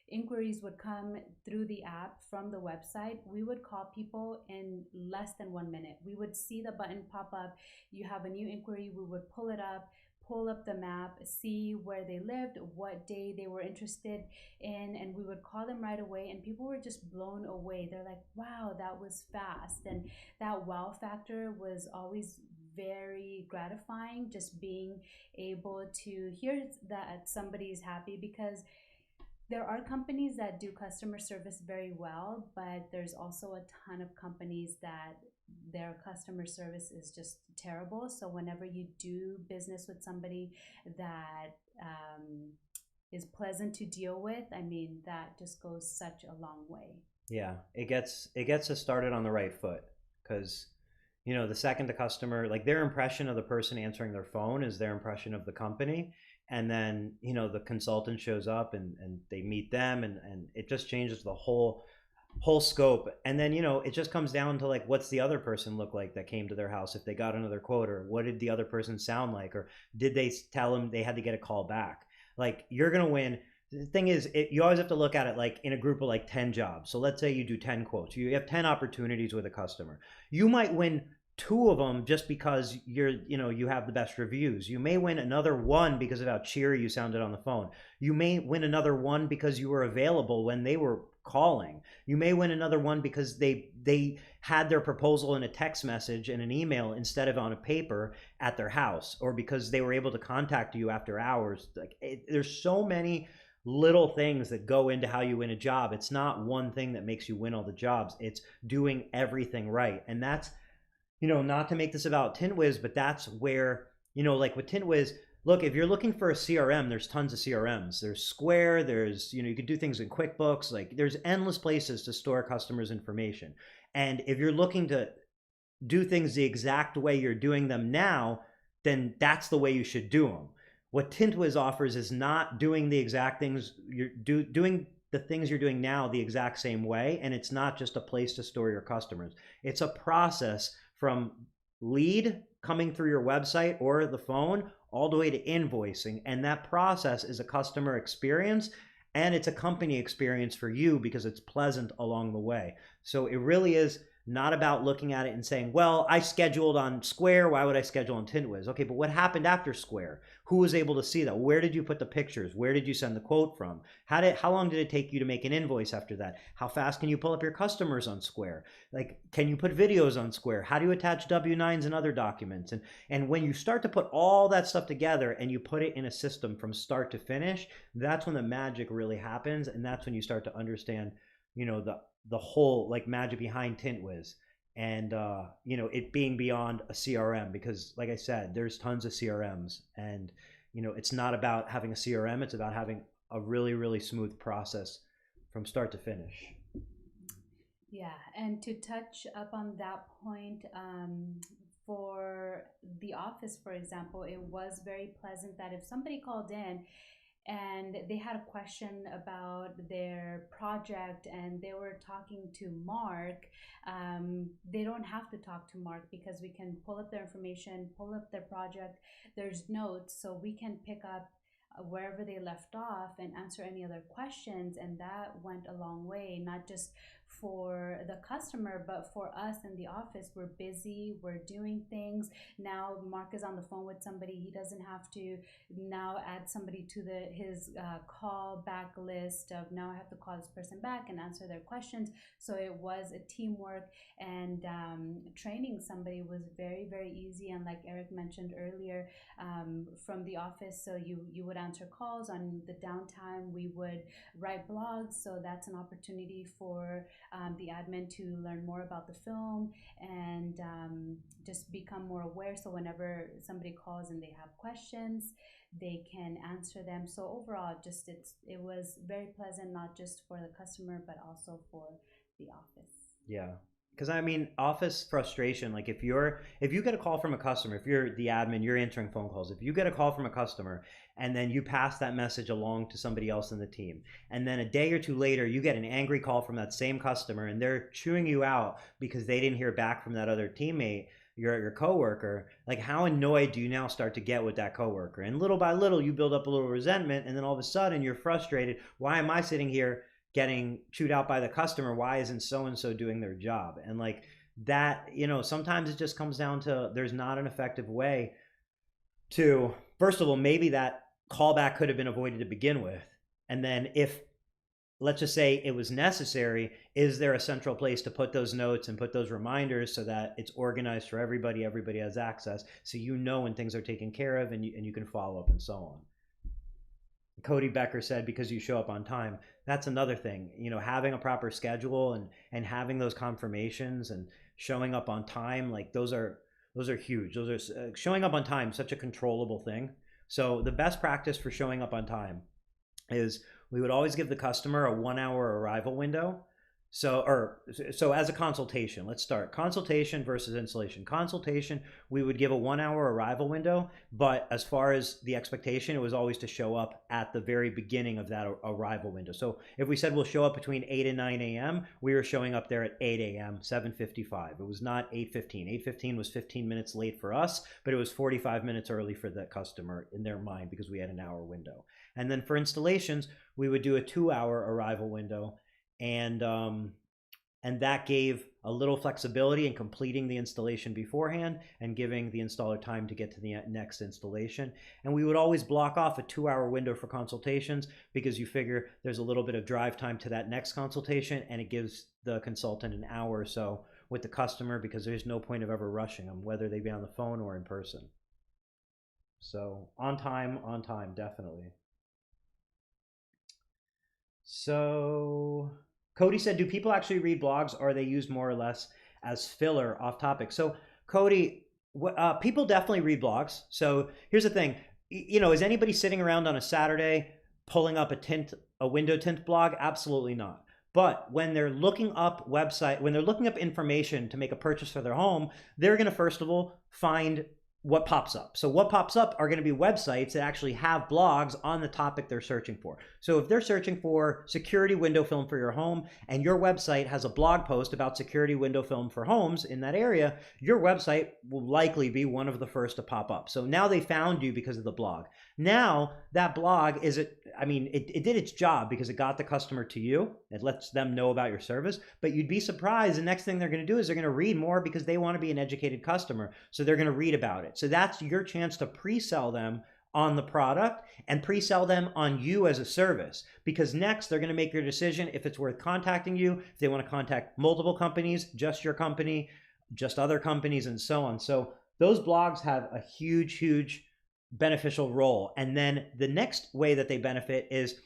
inquiries would come through the app from the website, we would call people in less than 1 minute. We would see the button pop up, you have a new inquiry, we would pull up the map, see where they lived, what day they were interested in, and we would call them right away. And people were just blown away. They're like, wow, that was fast. And that wow factor was always very gratifying, just being able to hear that somebody is happy, because there are companies that do customer service very well, but there's also a ton of companies that their customer service is just terrible. So whenever you do business with somebody that is pleasant to deal with, I mean, that just goes such a long way. Yeah, it gets us started on the right foot, because the second the customer, like, their impression of the person answering their phone is their impression of the company. And then the consultant shows up and they meet them, and it just changes the whole scope. And then it just comes down to, like, what's the other person look like that came to their house? If they got another quote, or what did the other person sound like, or did they tell them they had to get a call back? Like, you're gonna win The thing is, you always have to look at it like in a group of like 10 jobs. So let's say you do 10 quotes. You have 10 opportunities with a customer. You might win two of them just because you have the best reviews. You may win another one because of how cheery you sounded on the phone. You may win another one because you were available when they were calling. You may win another one because they had their proposal in a text message and an email instead of on a paper at their house, or because they were able to contact you after hours. There's so many little things that go into how you win a job. It's not one thing that makes you win all the jobs. It's doing everything right. And that's, not to make this about Tint Wiz, but that's where, like with Tint Wiz, look, if you're looking for a CRM, there's tons of CRMs. There's Square, there's, you could do things in QuickBooks, like there's endless places to store customers' information. And if you're looking to do things the exact way you're doing them now, then that's the way you should do them. What Tint Wiz offers is not doing the exact things doing the things you're doing now the exact same way, and it's not just a place to store your customers. It's a process from lead coming through your website or the phone all the way to invoicing, and that process is a customer experience and it's a company experience for you because it's pleasant along the way. So it really is not about looking at it and saying, well, I scheduled on Square, why would I schedule on Tint Wiz? Okay, but what happened after Square? Who was able to see that? Where did you put the pictures? Where did you send the quote from? How long did it take you to make an invoice after that? How fast can you pull up your customers on Square? Like, can you put videos on Square? How do you attach W-9s and other documents? And when you start to put all that stuff together and you put it in a system from start to finish, that's when the magic really happens, and that's when you start to understand, the whole like magic behind Tint Wiz, and it being beyond a CRM, because like I said, there's tons of CRMs, and it's not about having a CRM, it's about having a really, really smooth process from start to finish. Yeah, and to touch up on that point, for the office, for example, it was very pleasant that if somebody called in and they had a question about their project and they were talking to Mark, they don't have to talk to Mark because we can pull up their information, pull up their project, there's notes, so we can pick up wherever they left off and answer any other questions. And that went a long way, not just for the customer but for us in the office. We're busy, we're doing things. Now Mark is on the phone with somebody, he doesn't have to now add somebody to his call back list of, now I have to call this person back and answer their questions. So it was a teamwork, and training somebody was very, very easy. And like Eric mentioned earlier, from the office, so you would answer calls on the downtime, we would write blogs, so that's an opportunity for the admin to learn more about the film and just become more aware. So whenever somebody calls and they have questions, they can answer them. So overall, just it was very pleasant, not just for the customer but also for the office. Yeah, because I mean, office frustration, like if you get a call from a customer, if you're the admin, you're answering phone calls, if you get a call from a customer and then you pass that message along to somebody else in the team, and then a day or two later you get an angry call from that same customer and they're chewing you out because they didn't hear back from that other teammate, your coworker, like how annoyed do you now start to get with that coworker? And little by little you build up a little resentment, and then all of a sudden you're frustrated. Why am I sitting here getting chewed out by the customer? Why isn't so and so doing their job? And like that, sometimes it just comes down to there's not an effective way to, first of all, maybe that callback could have been avoided to begin with, and then if, let's just say it was necessary, is there a central place to put those notes and put those reminders so that it's organized for everybody has access, so when things are taken care of, and you can follow up and so on. Cody Becker said, because you show up on time. That's another thing, having a proper schedule and having those confirmations and showing up on time, like those are huge. Those are showing up on time, such a controllable thing. So the best practice for showing up on time is we would always give the customer a 1 hour arrival window. So as a consultation, let's start. Consultation versus installation. Consultation, we would give a 1 hour arrival window, but as far as the expectation, it was always to show up at the very beginning of that arrival window. So if we said we'll show up between 8 and 9 a.m., we were showing up there at 8 a.m., 7:55. It was not 8:15. 8:15 was 15 minutes late for us, but it was 45 minutes early for the customer in their mind because we had an hour window. And then for installations, we would do a 2 hour arrival window, and that gave a little flexibility in completing the installation beforehand and giving the installer time to get to the next installation. And we would always block off a 2 hour window for consultations because you figure there's a little bit of drive time to that next consultation, and it gives the consultant an hour or so with the customer because there's no point of ever rushing them, whether they be on the phone or in person. So on time, definitely. So Cody said, do people actually read blogs, or are they used more or less as filler? Off topic. So Cody, people definitely read blogs. So here's the thing, is anybody sitting around on a Saturday pulling up a window tint blog? Absolutely not. But when they're looking up information to make a purchase for their home, they're going to first of all find what pops up. So what pops up are going to be websites that actually have blogs on the topic they're searching for. So if they're searching for security window film for your home and your website has a blog post about security window film for homes in that area, your website will likely be one of the first to pop up. So now they found you because of the blog. Now that blog it did its job because it got the customer to you. It lets them know about your service, but you'd be surprised the next thing they're going to do is they're going to read more because they want to be an educated customer. So they're going to read about it. So that's your chance to pre-sell them on the product and pre-sell them on you as a service, because next they're going to make their decision if it's worth contacting you, if they want to contact multiple companies, just your company, just other companies, and so on. So those blogs have a huge beneficial role. And then the next way that they benefit is,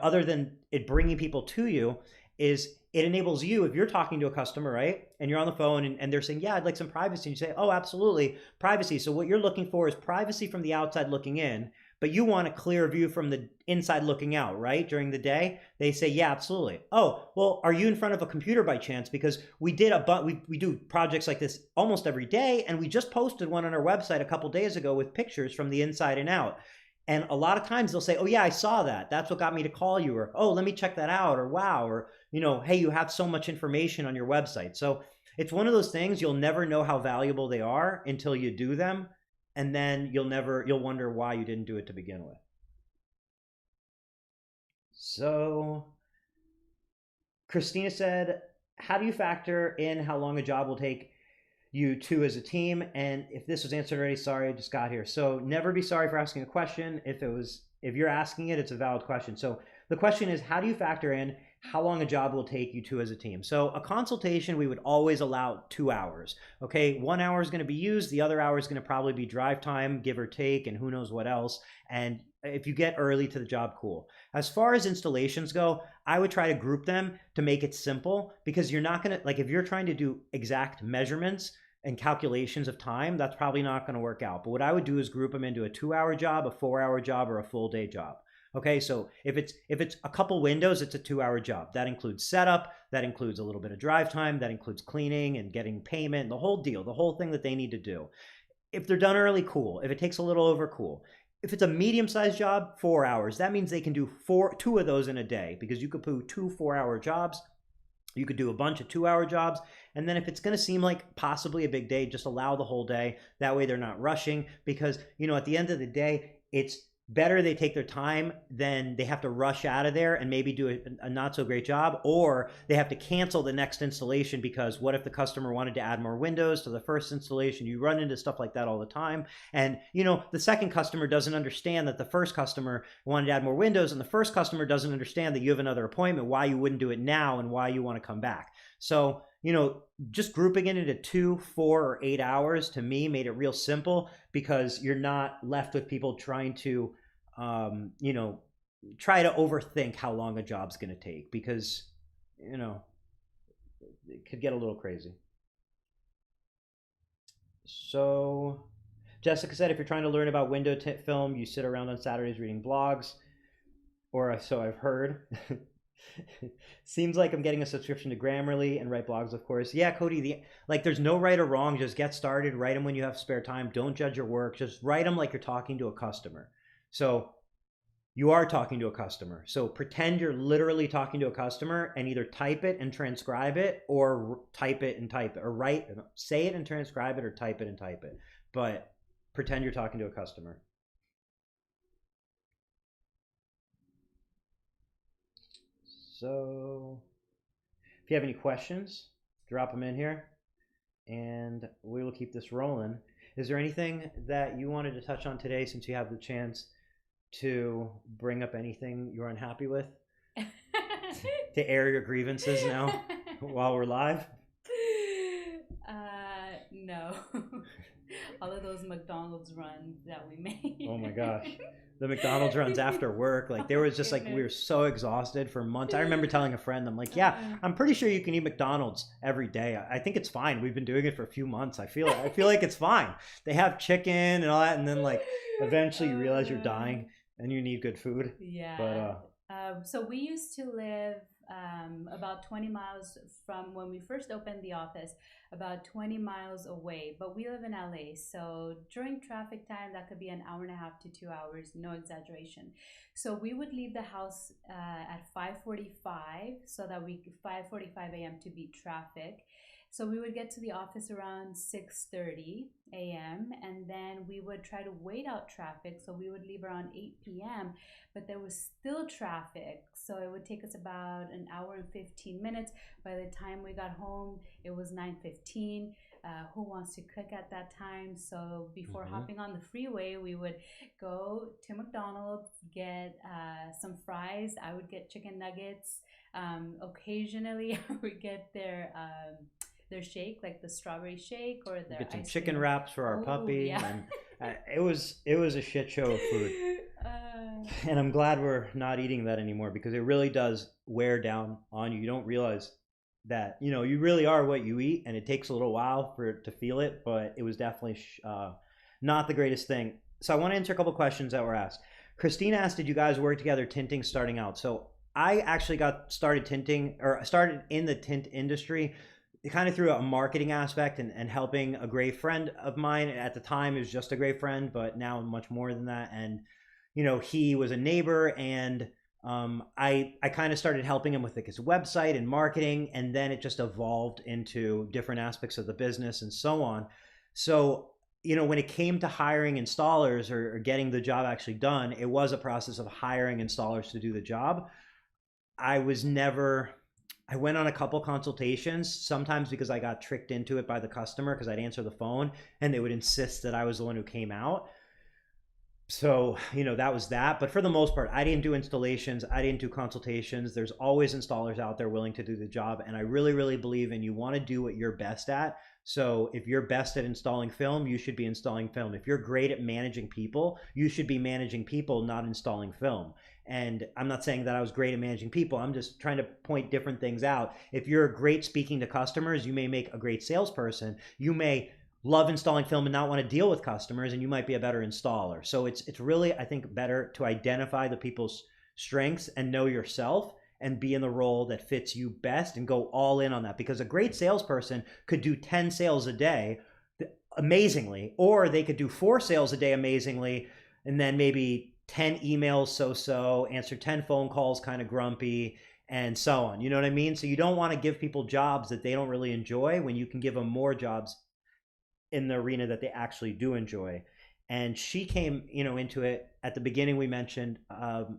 other than it bringing people to you, is it enables you, if you're talking to a customer, right, and you're on the phone and they're saying, yeah, I'd like some privacy, and you say, oh, absolutely, privacy. So what you're looking for is privacy from the outside looking in, but you want a clear view from the inside looking out, right, during the day. They say, yeah, absolutely. Oh, well, are you in front of a computer by chance? Because we do projects like this almost every day, and we just posted one on our website a couple days ago with pictures from the inside and out. And a lot of times they'll say, oh yeah, I saw that. That's what got me to call you. Or, oh, let me check that out. Or, wow. Or, hey, you have so much information on your website. So it's one of those things, you'll never know how valuable they are until you do them. And then you'll wonder why you didn't do it to begin with. So Christina said, how do you factor in how long a job will take you two as a team? And if this was answered already, sorry, I just got here. So never be sorry for asking a question. If you're asking it, it's a valid question. So the question is, how do you factor in how long a job will take you two as a team? So a consultation, we would always allow 2 hours. Okay, 1 hour is going to be used. The other hour is going to probably be drive time, give or take, and who knows what else. And if you get early to the job, cool. As far as installations go, I would try to group them to make it simple, because you're not going to, like, if you're trying to do exact measurements and calculations of time, that's probably not going to work out. But what I would do is group them into a 2 hour job, a 4 hour job, or a full day job. Okay, so if it's a couple windows, it's a 2 hour job. That includes setup, that includes a little bit of drive time, that includes cleaning and getting payment, the whole deal, the whole thing that they need to do. If they're done early, cool. If it takes a little over, cool. If it's a medium-sized job, 4 hours. That means they can do two of those in a day, because you could do 2 4 hour jobs. You could do a bunch of 2 hour jobs. And then if it's going to seem like possibly a big day, just allow the whole day. That way they're not rushing, because, at the end of the day, it's better they take their time than they have to rush out of there and maybe do a not so great job, or they have to cancel the next installation because what if the customer wanted to add more windows to the first installation? You run into stuff like that all the time. And the second customer doesn't understand that the first customer wanted to add more windows, and the first customer doesn't understand that you have another appointment, why you wouldn't do it now and why you want to come back. So just grouping it into 2, 4, or 8 hours to me made it real simple, because you're not left with people trying to, try to overthink how long a job's going to take, because, it could get a little crazy. So Jessica said, if you're trying to learn about window tint film, you sit around on Saturdays reading blogs, or so I've heard. Seems like I'm getting a subscription to Grammarly and write blogs, of course. Yeah, Cody. There's no right or wrong. Just get started. Write them when you have spare time. Don't judge your work. Just write them like you're talking to a customer. So you are talking to a customer. So pretend you're literally talking to a customer and either type it and transcribe it, or type it and type it, or say it and transcribe it, or type it and type it. But pretend you're talking to a customer. So if you have any questions, drop them in here and we will keep this rolling. Is there anything that you wanted to touch on today, since you have the chance to bring up anything you're unhappy with? To air your grievances now while we're live? No. All of those McDonald's runs that we made. Oh my gosh. The McDonald's runs after work, like there was just like, we were so exhausted for months. I remember telling a friend, I'm like, yeah, I'm pretty sure you can eat McDonald's every day. I think it's fine. We've been doing it for a few months. I feel like it's fine. They have chicken and all that, and then like eventually you realize you're dying and you need good food. Yeah. But so we used to live about 20 miles from when we first opened the office, about 20 miles away, but we live in LA, so during traffic time that could be an hour and a half to 2 hours, no exaggeration. So we would leave the house at 5:45, so that 5:45 a.m. to beat traffic. So we would get to the office around 6:30 a.m. and then we would try to wait out traffic. So we would leave around 8 p.m. but there was still traffic. So it would take us about an hour and 15 minutes. By the time we got home, it was 9:15. Who wants to cook at that time? So before hopping on the freeway, we would go to McDonald's, get some fries. I would get chicken nuggets. Occasionally, I would get their shake, like the strawberry shake, or their get some chicken wraps for our puppy. Yeah. And it was a shit show of food. And I'm glad we're not eating that anymore, because it really does wear down on you. You don't realize that, you really are what you eat, and it takes a little while for it to feel it, but it was definitely not the greatest thing. So I want to answer a couple questions that were asked. Christine asked, did you guys work together tinting starting out? So I actually got started tinting, or started in the tint industry kind of through a marketing aspect, and helping a great friend of mine. At the time it was just a great friend, but now much more than that. And he was a neighbor, and I kind of started helping him with like his website and marketing, and then it just evolved into different aspects of the business and so on. So when it came to hiring installers, or getting the job actually done, it was a process of hiring installers to do the job. I went on a couple consultations, sometimes because I got tricked into it by the customer, because I'd answer the phone and they would insist that I was the one who came out. So, that was that. But for the most part, I didn't do installations. I didn't do consultations. There's always installers out there willing to do the job. And I really, really believe in, you want to do what you're best at. So if you're best at installing film, you should be installing film. If you're great at managing people, you should be managing people, not installing film. And I'm not saying that I was great at managing people. I'm just trying to point different things out. If you're great speaking to customers, you may make a great salesperson. You may love installing film and not want to deal with customers, and you might be a better installer. So it's really, I think, better to identify the people's strengths and know yourself, and be in the role that fits you best, and go all in on that. Because a great salesperson could do 10 sales a day amazingly, or they could do 4 sales a day amazingly, and then maybe 10 emails so-so, answer 10 phone calls kind of grumpy, and so on. You know what I mean? So you don't want to give people jobs that they don't really enjoy, when you can give them more jobs in the arena that they actually do enjoy. And she came, into it at the beginning. We mentioned, on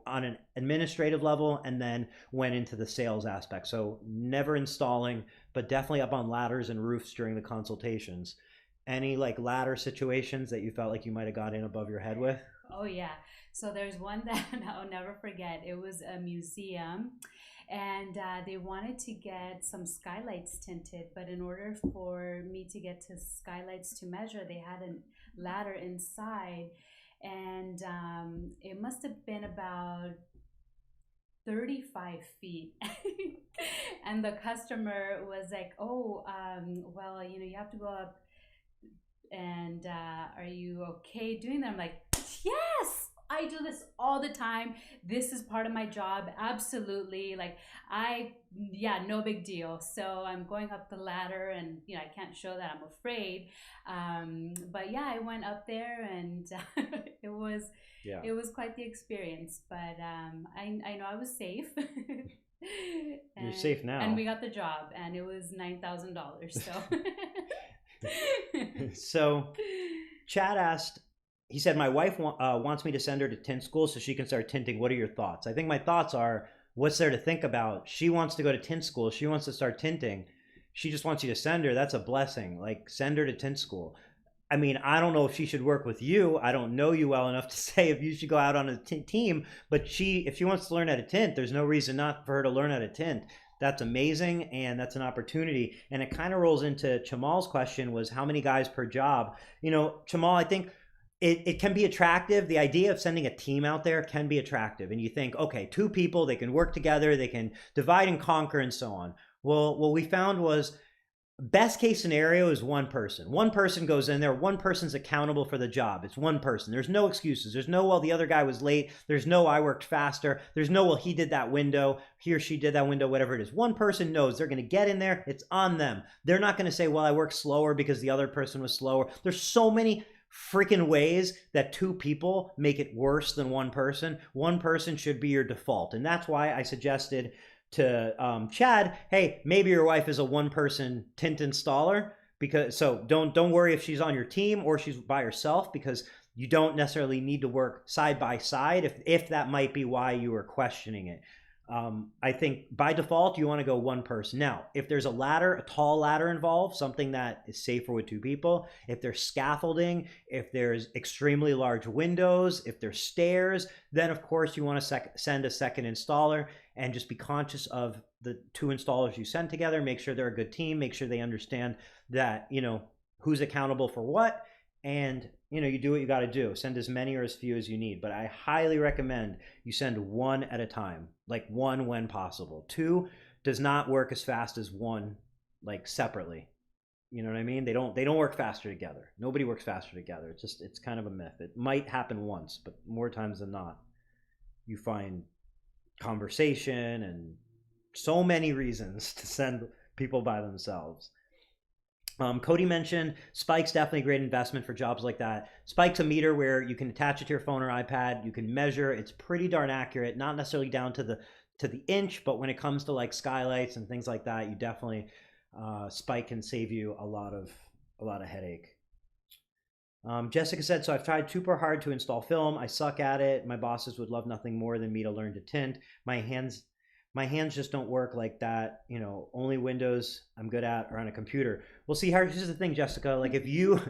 an administrative level, and then went into the sales aspect. So never installing, but definitely up on ladders and roofs during the consultations. Any like ladder situations that you felt like you might have got in above your head with? Oh yeah. So there's one that I'll never forget. It was a museum, and they wanted to get some skylights tinted, but in order for me to get to skylights to measure, they had a ladder inside, and it must have been about 35 feet. And the customer was like, oh, well, you have to go up, and are you okay doing that? I'm like, yes, I do this all the time. This is part of my job. Absolutely. Like, yeah, no big deal. So I'm going up the ladder, and, I can't show that I'm afraid. But yeah, I went up there, and it was, Yeah. it was quite the experience. But I know I was safe. You're and, safe and now. we got the job, and it was $9,000. So. So Chad asked, he said, my wife wants me to send her to tint school so she can start tinting. What are your thoughts? I think my thoughts are, what's there to think about? She wants to go to tint school. She wants to start tinting. She just wants you to send her. That's a blessing. Like, send her to tint school. I mean, I don't know if she should work with you. I don't know you well enough to say if you should go out on a team, but if she wants to learn how to tint, there's no reason not for her to learn how to tint. That's amazing, and that's an opportunity. And it kind of rolls into Chamal's question, was how many guys per job? Chamal, I think it can be attractive. The idea of sending a team out there can be attractive. And you think, okay, 2 people, they can work together, they can divide and conquer and so on. Well, what we found was, best case scenario is 1 person. 1 person goes in there. 1 person's accountable for the job. It's 1 person. There's no excuses. There's no, well, the other guy was late. There's no, I worked faster. There's no, well, he did that window. He or she did that window, whatever it is. 1 person knows they're going to get in there. It's on them. They're not going to say, well, I worked slower because the other person was slower. There's so many freaking ways that 2 people make it worse than 1 person. 1 person should be your default. And that's why I suggested to Chad, hey, maybe your wife is a 1-person tint installer, because don't worry if she's on your team or she's by herself, because you don't necessarily need to work side by side if that might be why you were questioning it. I think by default you want to go 1 person. Now, if there's a tall ladder involved, something that is safer with 2 people, if there's scaffolding, if there's extremely large windows, if there's stairs, then of course you want to send a second installer, and just be conscious of the 2 installers you send together. Make sure they're a good team. Make sure they understand that, who's accountable for what, and you do what you got to do. Send as many or as few as you need, but I highly recommend you send 1 at a time, like 1 when possible. 2 does not work as fast as 1, like separately. You know what I mean? They don't work faster together. Nobody works faster together. It's kind of a myth. It might happen once, but more times than not, you find conversation and so many reasons to send people by themselves. Cody mentioned Spike's definitely a great investment for jobs like that. Spike's a meter where you can attach it to your phone or iPad. You can measure. It's pretty darn accurate, not necessarily down to the inch, but when it comes to like skylights and things like that, you definitely Spike can save you a lot of headache. Jessica said, so I've tried super hard to install film. I suck at it. My bosses would love nothing more than me to learn to tint. My hands just don't work like that. Only Windows I'm good at are on a computer. Well, see, here's the thing, Jessica. Like, if you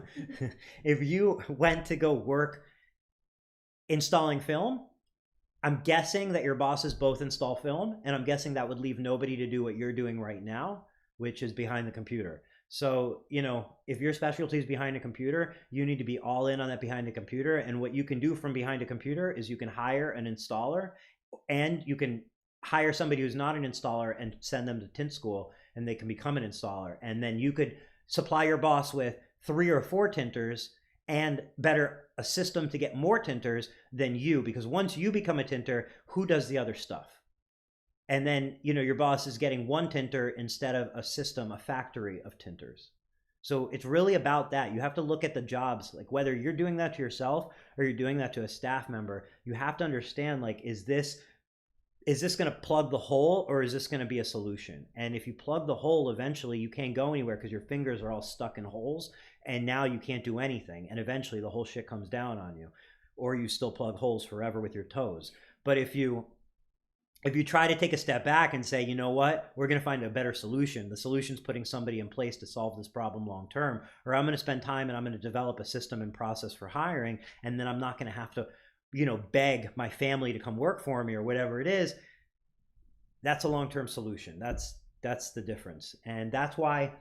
if you went to go work installing film, I'm guessing that your bosses both install film, and I'm guessing that would leave nobody to do what you're doing right now, which is behind the computer. So, if your specialty is behind a computer, you need to be all in on that behind a computer. And what you can do from behind a computer is you can hire an installer, and you can hire somebody who's not an installer and send them to tint school, and they can become an installer. And then you could supply your boss with 3 or 4 tinters, and better a system to get more tinters than you, because once you become a tinter, who does the other stuff? And then, your boss is getting 1 tinter instead of a system, a factory of tinters. So it's really about that. You have to look at the jobs, like whether you're doing that to yourself or you're doing that to a staff member. You have to understand, like, is this going to plug the hole, or is this going to be a solution? And if you plug the hole, eventually you can't go anywhere because your fingers are all stuck in holes, and now you can't do anything. And eventually the whole shit comes down on you, or you still plug holes forever with your toes. But if you try to take a step back and say, you know what, we're going to find a better solution. The solution's putting somebody in place to solve this problem long term, or I'm going to spend time and I'm going to develop a system and process for hiring, and then I'm not going to have to, beg my family to come work for me or whatever it is. That's a long-term solution. That's the difference. And that's why,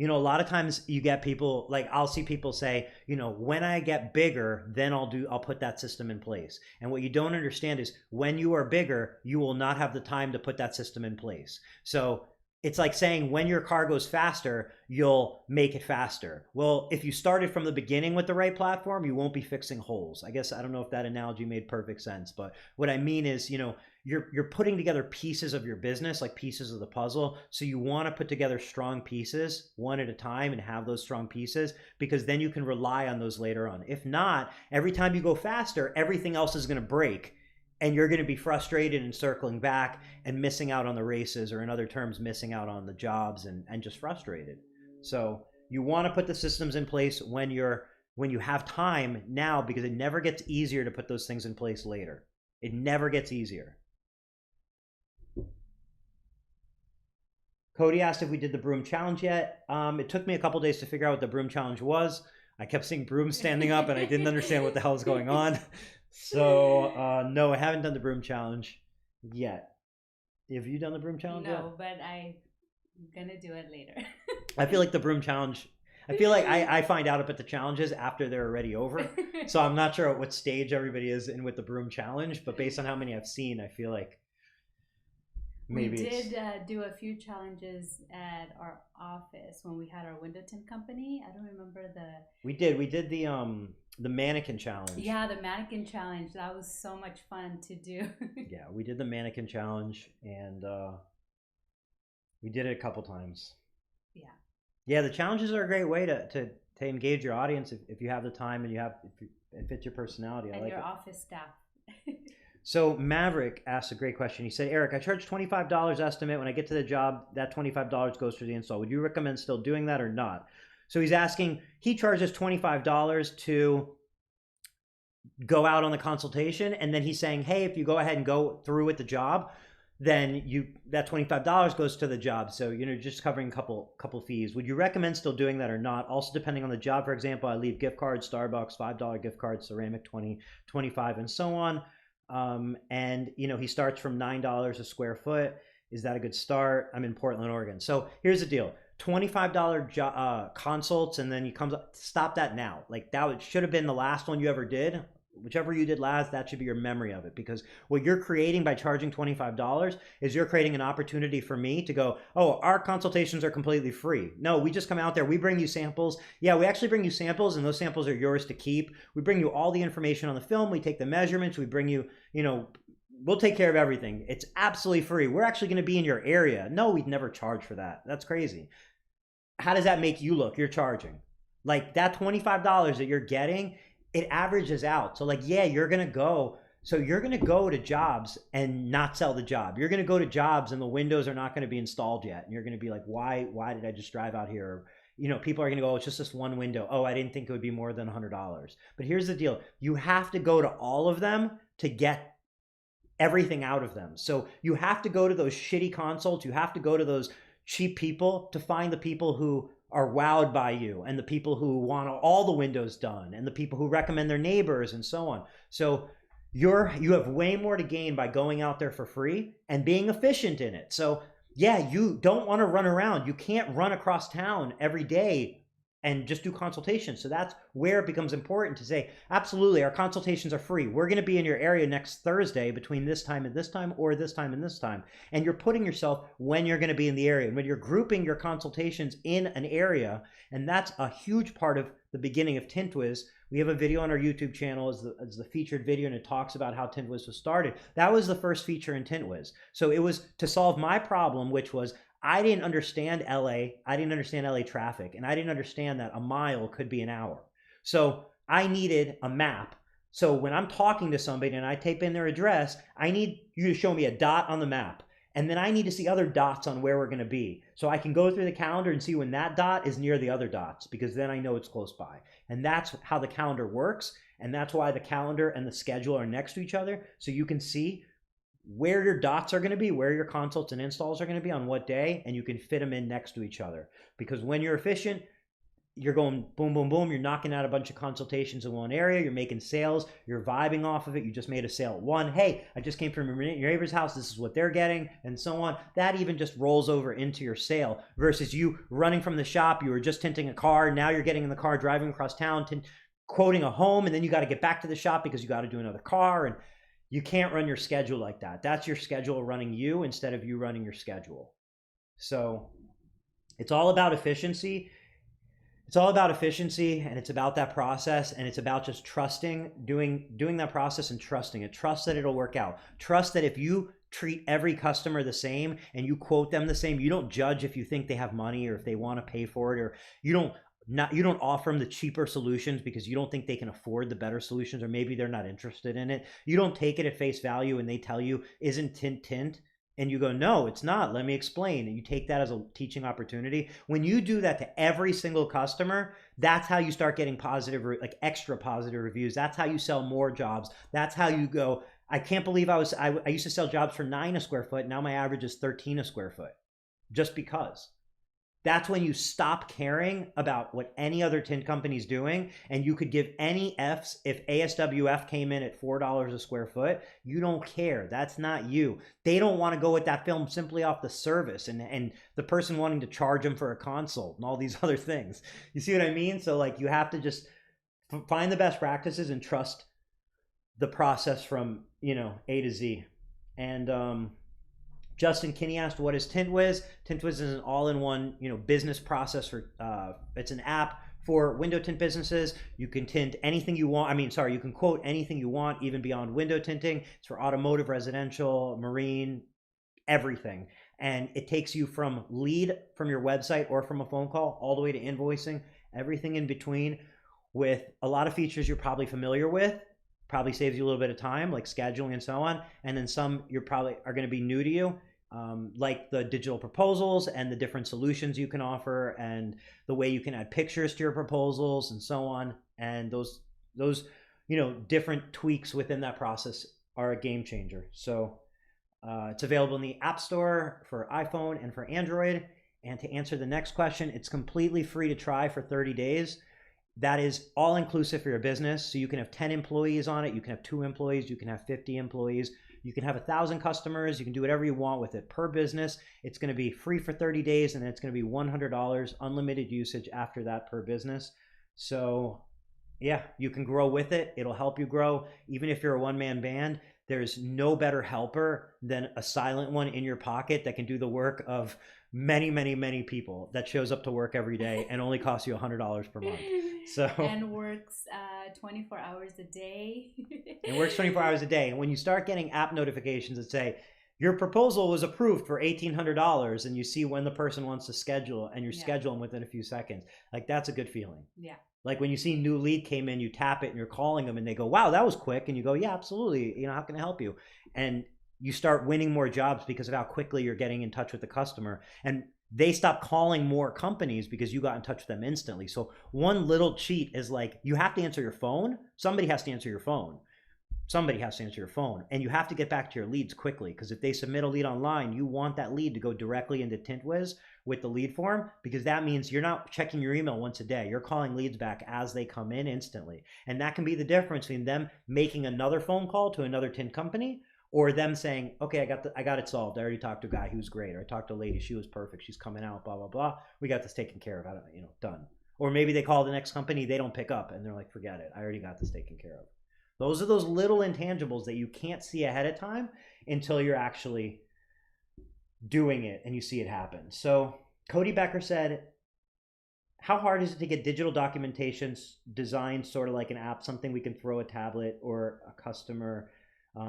a lot of times you get people, like, I'll see people say, when I get bigger, then I'll put that system in place. And what you don't understand is when you are bigger, you will not have the time to put that system in place. So it's like saying when your car goes faster, you'll make it faster. Well, if you started from the beginning with the right platform, you won't be fixing holes. I guess I don't know if that analogy made perfect sense, but what I mean is, you're putting together pieces of your business, like pieces of the puzzle. So you want to put together strong pieces one at a time and have those strong pieces, because then you can rely on those later on. If not, every time you go faster, everything else is going to break, and you're going to be frustrated and circling back and missing out on the races, or in other terms, missing out on the jobs, and just frustrated. So you want to put the systems in place when you have time now, because it never gets easier to put those things in place later. It never gets easier. Cody asked if we did the broom challenge yet. It took me a couple days to figure out what the broom challenge was. I kept seeing brooms standing up and I didn't understand what the hell was going on. So no, I haven't done the broom challenge yet. Have you done the broom challenge yet? No, but I'm gonna do it later. I feel like the broom challenge, I feel like I find out about the challenges after they're already over. So I'm not sure at what stage everybody is in with the broom challenge, but based on how many I've seen, I feel like maybe we did do a few challenges at our office when we had our window tint company. I don't remember we did the mannequin challenge. Yeah, the mannequin challenge. That was so much fun to do. Yeah, we did the mannequin challenge, and we did it a couple times. Yeah, the challenges are a great way to engage your audience if you have the time and if it fits your personality. And your office staff. So Maverick asked a great question. He said, Eric, I charge $25 estimate. When I get to the job, that $25 goes for the install. Would you recommend still doing that or not? So he's asking, he charges $25 to go out on the consultation, and then he's saying, hey, if you go ahead and go through with the job, then that $25 goes to the job. So, just covering a couple fees. Would you recommend still doing that or not? Also, depending on the job, for example, I leave gift cards, Starbucks, $5 gift cards, ceramic, 20, 25, and so on. And he starts from $9 a square foot. Is that a good start? I'm in Portland, Oregon. So here's the deal. $25 consults, and then stop that now. Like, that should have been the last one you ever did. Whichever you did last, that should be your memory of it, because what you're creating by charging $25 is you're creating an opportunity for me to go, oh, our consultations are completely free. No, we just come out there, we bring you samples. Yeah, we actually bring you samples, and those samples are yours to keep. We bring you all the information on the film, we take the measurements, we bring you, we'll take care of everything. It's absolutely free. We're actually going to be in your area. No, we'd never charge for that. That's crazy. How does that make you look? You're charging. Like, that $25 that you're getting, it averages out. So, like, yeah, you're going to go to jobs and not sell the job. You're going to go to jobs and the windows are not going to be installed yet. And you're going to be like, why did I just drive out here? People are going to go, oh, it's just this one window. Oh, I didn't think it would be more than $100. But here's the deal. You have to go to all of them to get everything out of them. So you have to go to those shitty consults. You have to go to those cheap people to find the people who are wowed by you, and the people who want all the windows done, and the people who recommend their neighbors, and so on. So you have way more to gain by going out there for free and being efficient in it. So yeah, you don't want to run around. You can't run across town every day and just do consultations. So that's where it becomes important to say, absolutely, our consultations are free. We're going to be in your area next Thursday between this time and this time, or this time and this time. And you're putting yourself when you're going to be in the area. And when you're grouping your consultations in an area, and that's a huge part of the beginning of Tint Wiz. We have a video on our YouTube channel as the featured video, and it talks about how Tint Wiz was started. That was the first feature in Tint Wiz. So it was to solve my problem, which was I didn't understand LA. I didn't understand LA traffic, and I didn't understand that a mile could be an hour. So I needed a map. So when I'm talking to somebody and I type in their address, I need you to show me a dot on the map. And then I need to see other dots on where we're going to be. So I can go through the calendar and see when that dot is near the other dots, because then I know it's close by. And that's how the calendar works. And that's why the calendar and the schedule are next to each other. So you can see where your dots are going to be, where your consults and installs are going to be on what day, and you can fit them in next to each other. Because when you're efficient, you're going boom, boom, boom. You're knocking out a bunch of consultations in one area. You're making sales. You're vibing off of it. You just made a sale at one. Hey, I just came from your neighbor's house. This is what they're getting, and so on. That even just rolls over into your sale versus you running from the shop. You were just tinting a car. Now you're getting in the car, driving across town, quoting a home, and then you got to get back to the shop because you got to do another car. And you can't run your schedule like that. That's your schedule running you instead of you running your schedule. So it's all about efficiency. It's all about efficiency, and it's about that process, and it's about just trusting, doing that process and trusting it. Trust that it'll work out. Trust that if you treat every customer the same and you quote them the same, you don't judge if you think they have money or if they want to pay for it, or you don't offer them the cheaper solutions because you don't think they can afford the better solutions, or maybe they're not interested in it. You don't take it at face value and they tell you, isn't tint, and you go, no, it's not, let me explain, and you take that as a teaching opportunity. When you do that to every single customer, that's how you start getting positive, like extra positive reviews. That's how you sell more jobs. That's how you go, I can't believe I used to sell jobs for 9 a square foot. Now my average is 13 a square foot, just because. That's when you stop caring about what any other tint company's doing, and you could give any F's if ASWF came in at $4 a square foot. You don't care. That's not you. They don't want to go with that film simply off the service and the person wanting to charge them for a consult and all these other things. You see what I mean? So like you have to just find the best practices and trust the process from, A to Z. And Justin Kinney asked, what is Tint Wiz? Tint Wiz is an all-in-one, business process for, it's an app for window tint businesses. You can tint anything you want. You can quote anything you want, even beyond window tinting. It's for automotive, residential, marine, everything. And it takes you from lead from your website or from a phone call all the way to invoicing, everything in between, with a lot of features you're probably familiar with. Probably saves you a little bit of time, like scheduling and so on. And then some you're probably are going to be new to you, like the digital proposals and the different solutions you can offer, and the way you can add pictures to your proposals and so on. And those different tweaks within that process are a game changer. So it's available in the App Store for iPhone and for Android. And to answer the next question, it's completely free to try for 30 days. That is all inclusive for your business. So you can have 10 employees on it. You can have 2 employees. You can have 50 employees. You can have 1,000 customers. You can do whatever you want with it per business. It's going to be free for 30 days, and then it's going to be $100, unlimited usage after that per business. So yeah, you can grow with it. It'll help you grow. Even if you're a one-man band, there's no better helper than a silent one in your pocket that can do the work of many, many, many people, that shows up to work every day and only costs you $100 per month. So and works 24 hours a day. It works 24 hours a day. And when you start getting app notifications that say your proposal was approved for $1,800, and you see when the person wants to schedule, and you're scheduling within a few seconds, like that's a good feeling. Yeah. Like when you see new lead came in, you tap it and you're calling them and they go, wow, that was quick. And you go, yeah, absolutely. How can I help you? And you start winning more jobs because of how quickly you're getting in touch with the customer. And they stop calling more companies because you got in touch with them instantly. So one little cheat is like, you have to answer your phone. Somebody has to answer your phone. Somebody has to answer your phone, and you have to get back to your leads quickly, because if they submit a lead online, you want that lead to go directly into TintWiz with the lead form, because that means you're not checking your email once a day. You're calling leads back as they come in instantly. And that can be the difference between them making another phone call to another tint company, or them saying, okay, I got it solved. I already talked to a guy, he was great. Or I talked to a lady, she was perfect. She's coming out, blah, blah, blah. We got this taken care of, done. Or maybe they call the next company, they don't pick up, and they're like, forget it. I already got this taken care of. Those are those little intangibles that you can't see ahead of time until you're actually doing it and you see it happen. So Cody Becker said, how hard is it to get digital documentation designed sort of like an app, something we can throw a tablet or a customer,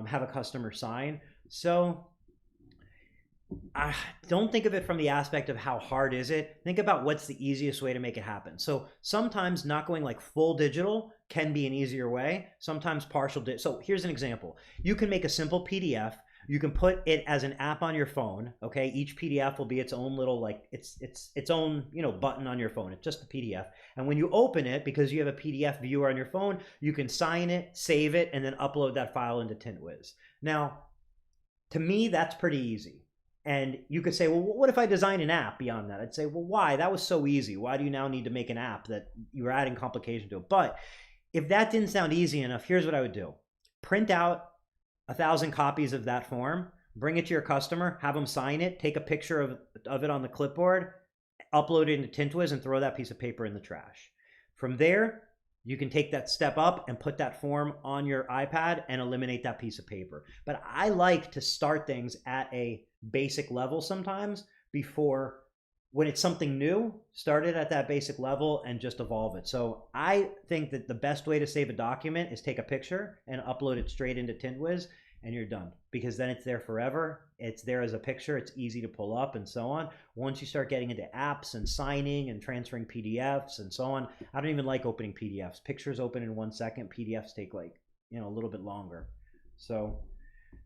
have a customer sign? So don't think of it from the aspect of how hard is it. Think about what's the easiest way to make it happen. So sometimes not going like full digital can be an easier way. Sometimes partial. So here's an example. You can make a simple PDF. You can put it as an app on your phone. Okay, each PDF will be its own little its own button on your phone. It's just a PDF. And when you open it, because you have a PDF viewer on your phone, you can sign it, save it, and then upload that file into TintWiz. Now, to me, that's pretty easy. And you could say, well, what if I design an app beyond that? I'd say, well, why? That was so easy. Why do you now need to make an app that you're adding complication to it? But if that didn't sound easy enough, here's what I would do. Print out 1,000 copies of that form, bring it to your customer, have them sign it, take a picture of it on the clipboard, upload it into TintWiz, and throw that piece of paper in the trash. From there, you can take that step up and put that form on your iPad and eliminate that piece of paper. But I like to start things at a basic level sometimes, before, when it's something new, start it at that basic level and just evolve it. So I think that the best way to save a document is take a picture and upload it straight into Tint Wiz, and you're done, because then it's there forever. It's there as a picture. It's easy to pull up and so on. Once you start getting into apps and signing and transferring PDFs and so on, I don't even like opening PDFs. Pictures open in 1 second. PDFs take like, a little bit longer. So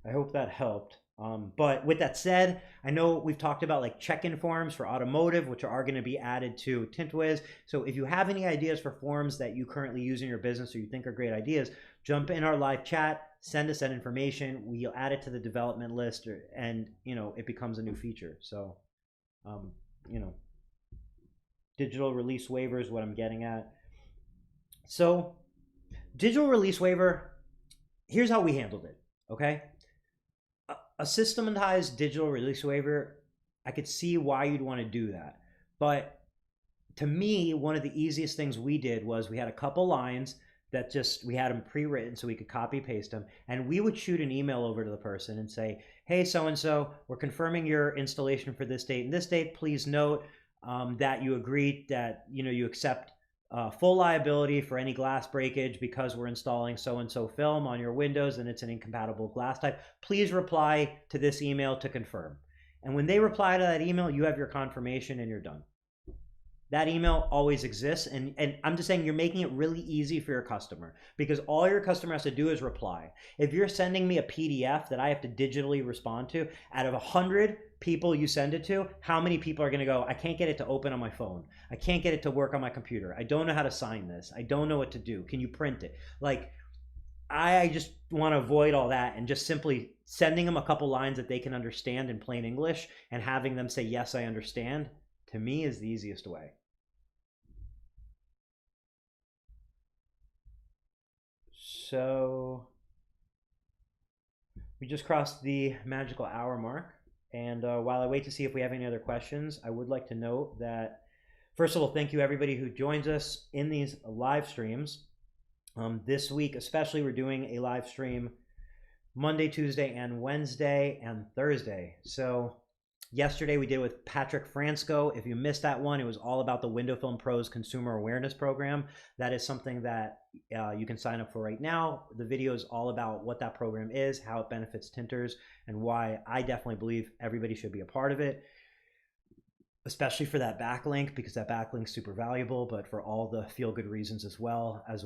I hope that helped. But with that said, I know we've talked about like check-in forms for automotive, which are going to be added to Tint Wiz. So if you have any ideas for forms that you currently use in your business or you think are great ideas, jump in our live chat, send us that information. We'll add it to the development list, and it becomes a new feature. So, digital release waiver is what I'm getting at. So, digital release waiver, here's how we handled it. Okay. A systematized digital release waiver, I could see why you'd want to do that. But to me, one of the easiest things we did was we had a couple lines that we had them pre-written so we could copy paste them. And we would shoot an email over to the person and say, hey, so-and-so, we're confirming your installation for this date and this date. Please note that you agree that, you accept full liability for any glass breakage because we're installing so-and-so film on your windows and it's an incompatible glass type. Please reply to this email to confirm. And when they reply to that email, you have your confirmation and you're done. That email always exists. And I'm just saying, you're making it really easy for your customer, because all your customer has to do is reply. If you're sending me a PDF that I have to digitally respond to, out of 100 people you send it to, how many people are going to go, I can't get it to open on my phone. I can't get it to work on my computer. I don't know how to sign this. I don't know what to do. Can you print it? Like, I just want to avoid all that, and just simply sending them a couple lines that they can understand in plain English and having them say, yes, I understand, to me is the easiest way. So we just crossed the magical hour mark. And while I wait to see if we have any other questions, I would like to note that, first of all, thank you everybody who joins us in these live streams. This week especially, we're doing a live stream Monday, Tuesday, and Wednesday, and Thursday. So yesterday we did with Patrick Fransco. If you missed that one, it was all about the Window Film Pros Consumer Awareness Program. That is something that you can sign up for right now. The video is all about what that program is, how it benefits tinters, and why I definitely believe everybody should be a part of it, especially for that backlink, because that backlink is super valuable, but for all the feel-good reasons as well as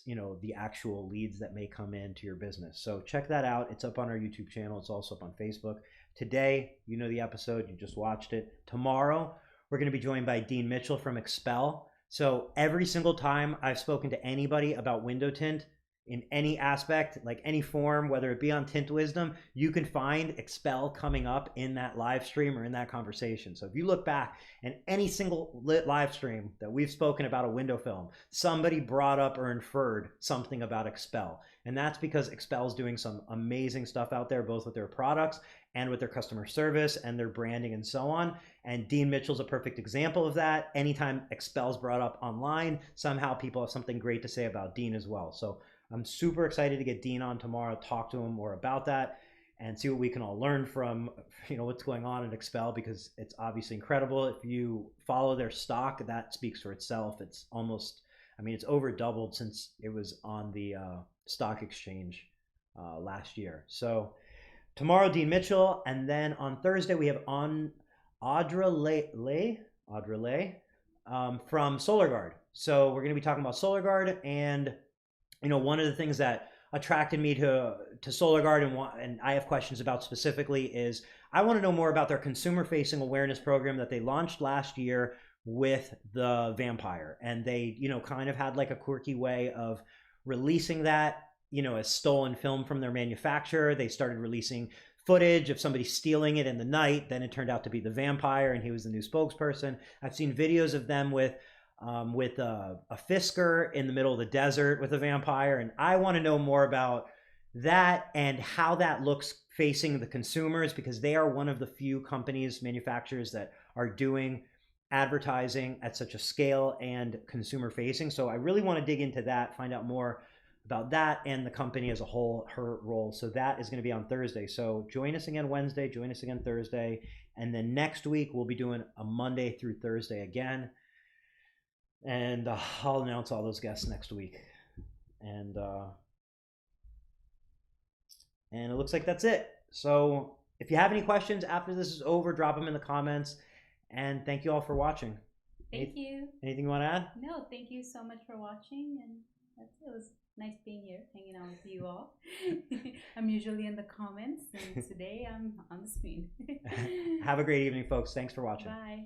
the actual leads that may come into your business. So check that out. It's up on our YouTube channel. It's also up on Facebook. Today, the episode, you just watched it. Tomorrow, we're going to be joined by Dean Mitchell from Expel. So every single time I've spoken to anybody about window tint in any aspect, like any form, whether it be on Tint Wizdom, you can find Expel coming up in that live stream or in that conversation. So if you look back in any single live stream that we've spoken about a window film, somebody brought up or inferred something about Expel. And that's because Expel is doing some amazing stuff out there, both with their products and with their customer service and their branding and so on. And Dean Mitchell's a perfect example of that. Anytime Expel's brought up online, somehow people have something great to say about Dean as well. So I'm super excited to get Dean on tomorrow, talk to him more about that, and see what we can all learn from what's going on at Expel, because it's obviously incredible. If you follow their stock, that speaks for itself. It's almost, it's over doubled since it was on the stock exchange last year. So tomorrow, Dean Mitchell, and then on Thursday we have Audra Lay from SolarGuard. So we're going to be talking about SolarGuard, and one of the things that attracted me to SolarGuard and I have questions about specifically is I want to know more about their consumer-facing awareness program that they launched last year with the Vampire. And they, kind of had like a quirky way of releasing that, as stolen film from their manufacturer. They started releasing footage of somebody stealing it in the night. Then it turned out to be the Vampire, and he was the new spokesperson. I've seen videos of them with a Fisker in the middle of the desert with a Vampire, and I want to know more about that and how that looks facing the consumers, because they are one of the few manufacturers that are doing advertising at such a scale and consumer facing. So I really want to dig into that, find out more about that and the company as a whole, her role. So that is going to be on Thursday. So join us again Wednesday, join us again Thursday, and then next week we'll be doing a Monday through Thursday again. And I'll announce all those guests next week. And it looks like that's it. So if you have any questions after this is over, drop them in the comments. And thank you all for watching. Thank you. Anything you want to add? No, thank you so much for watching, and it was nice being here, hanging out with you all. I'm usually in the comments, and today I'm on the screen. Have a great evening, folks. Thanks for watching. Bye.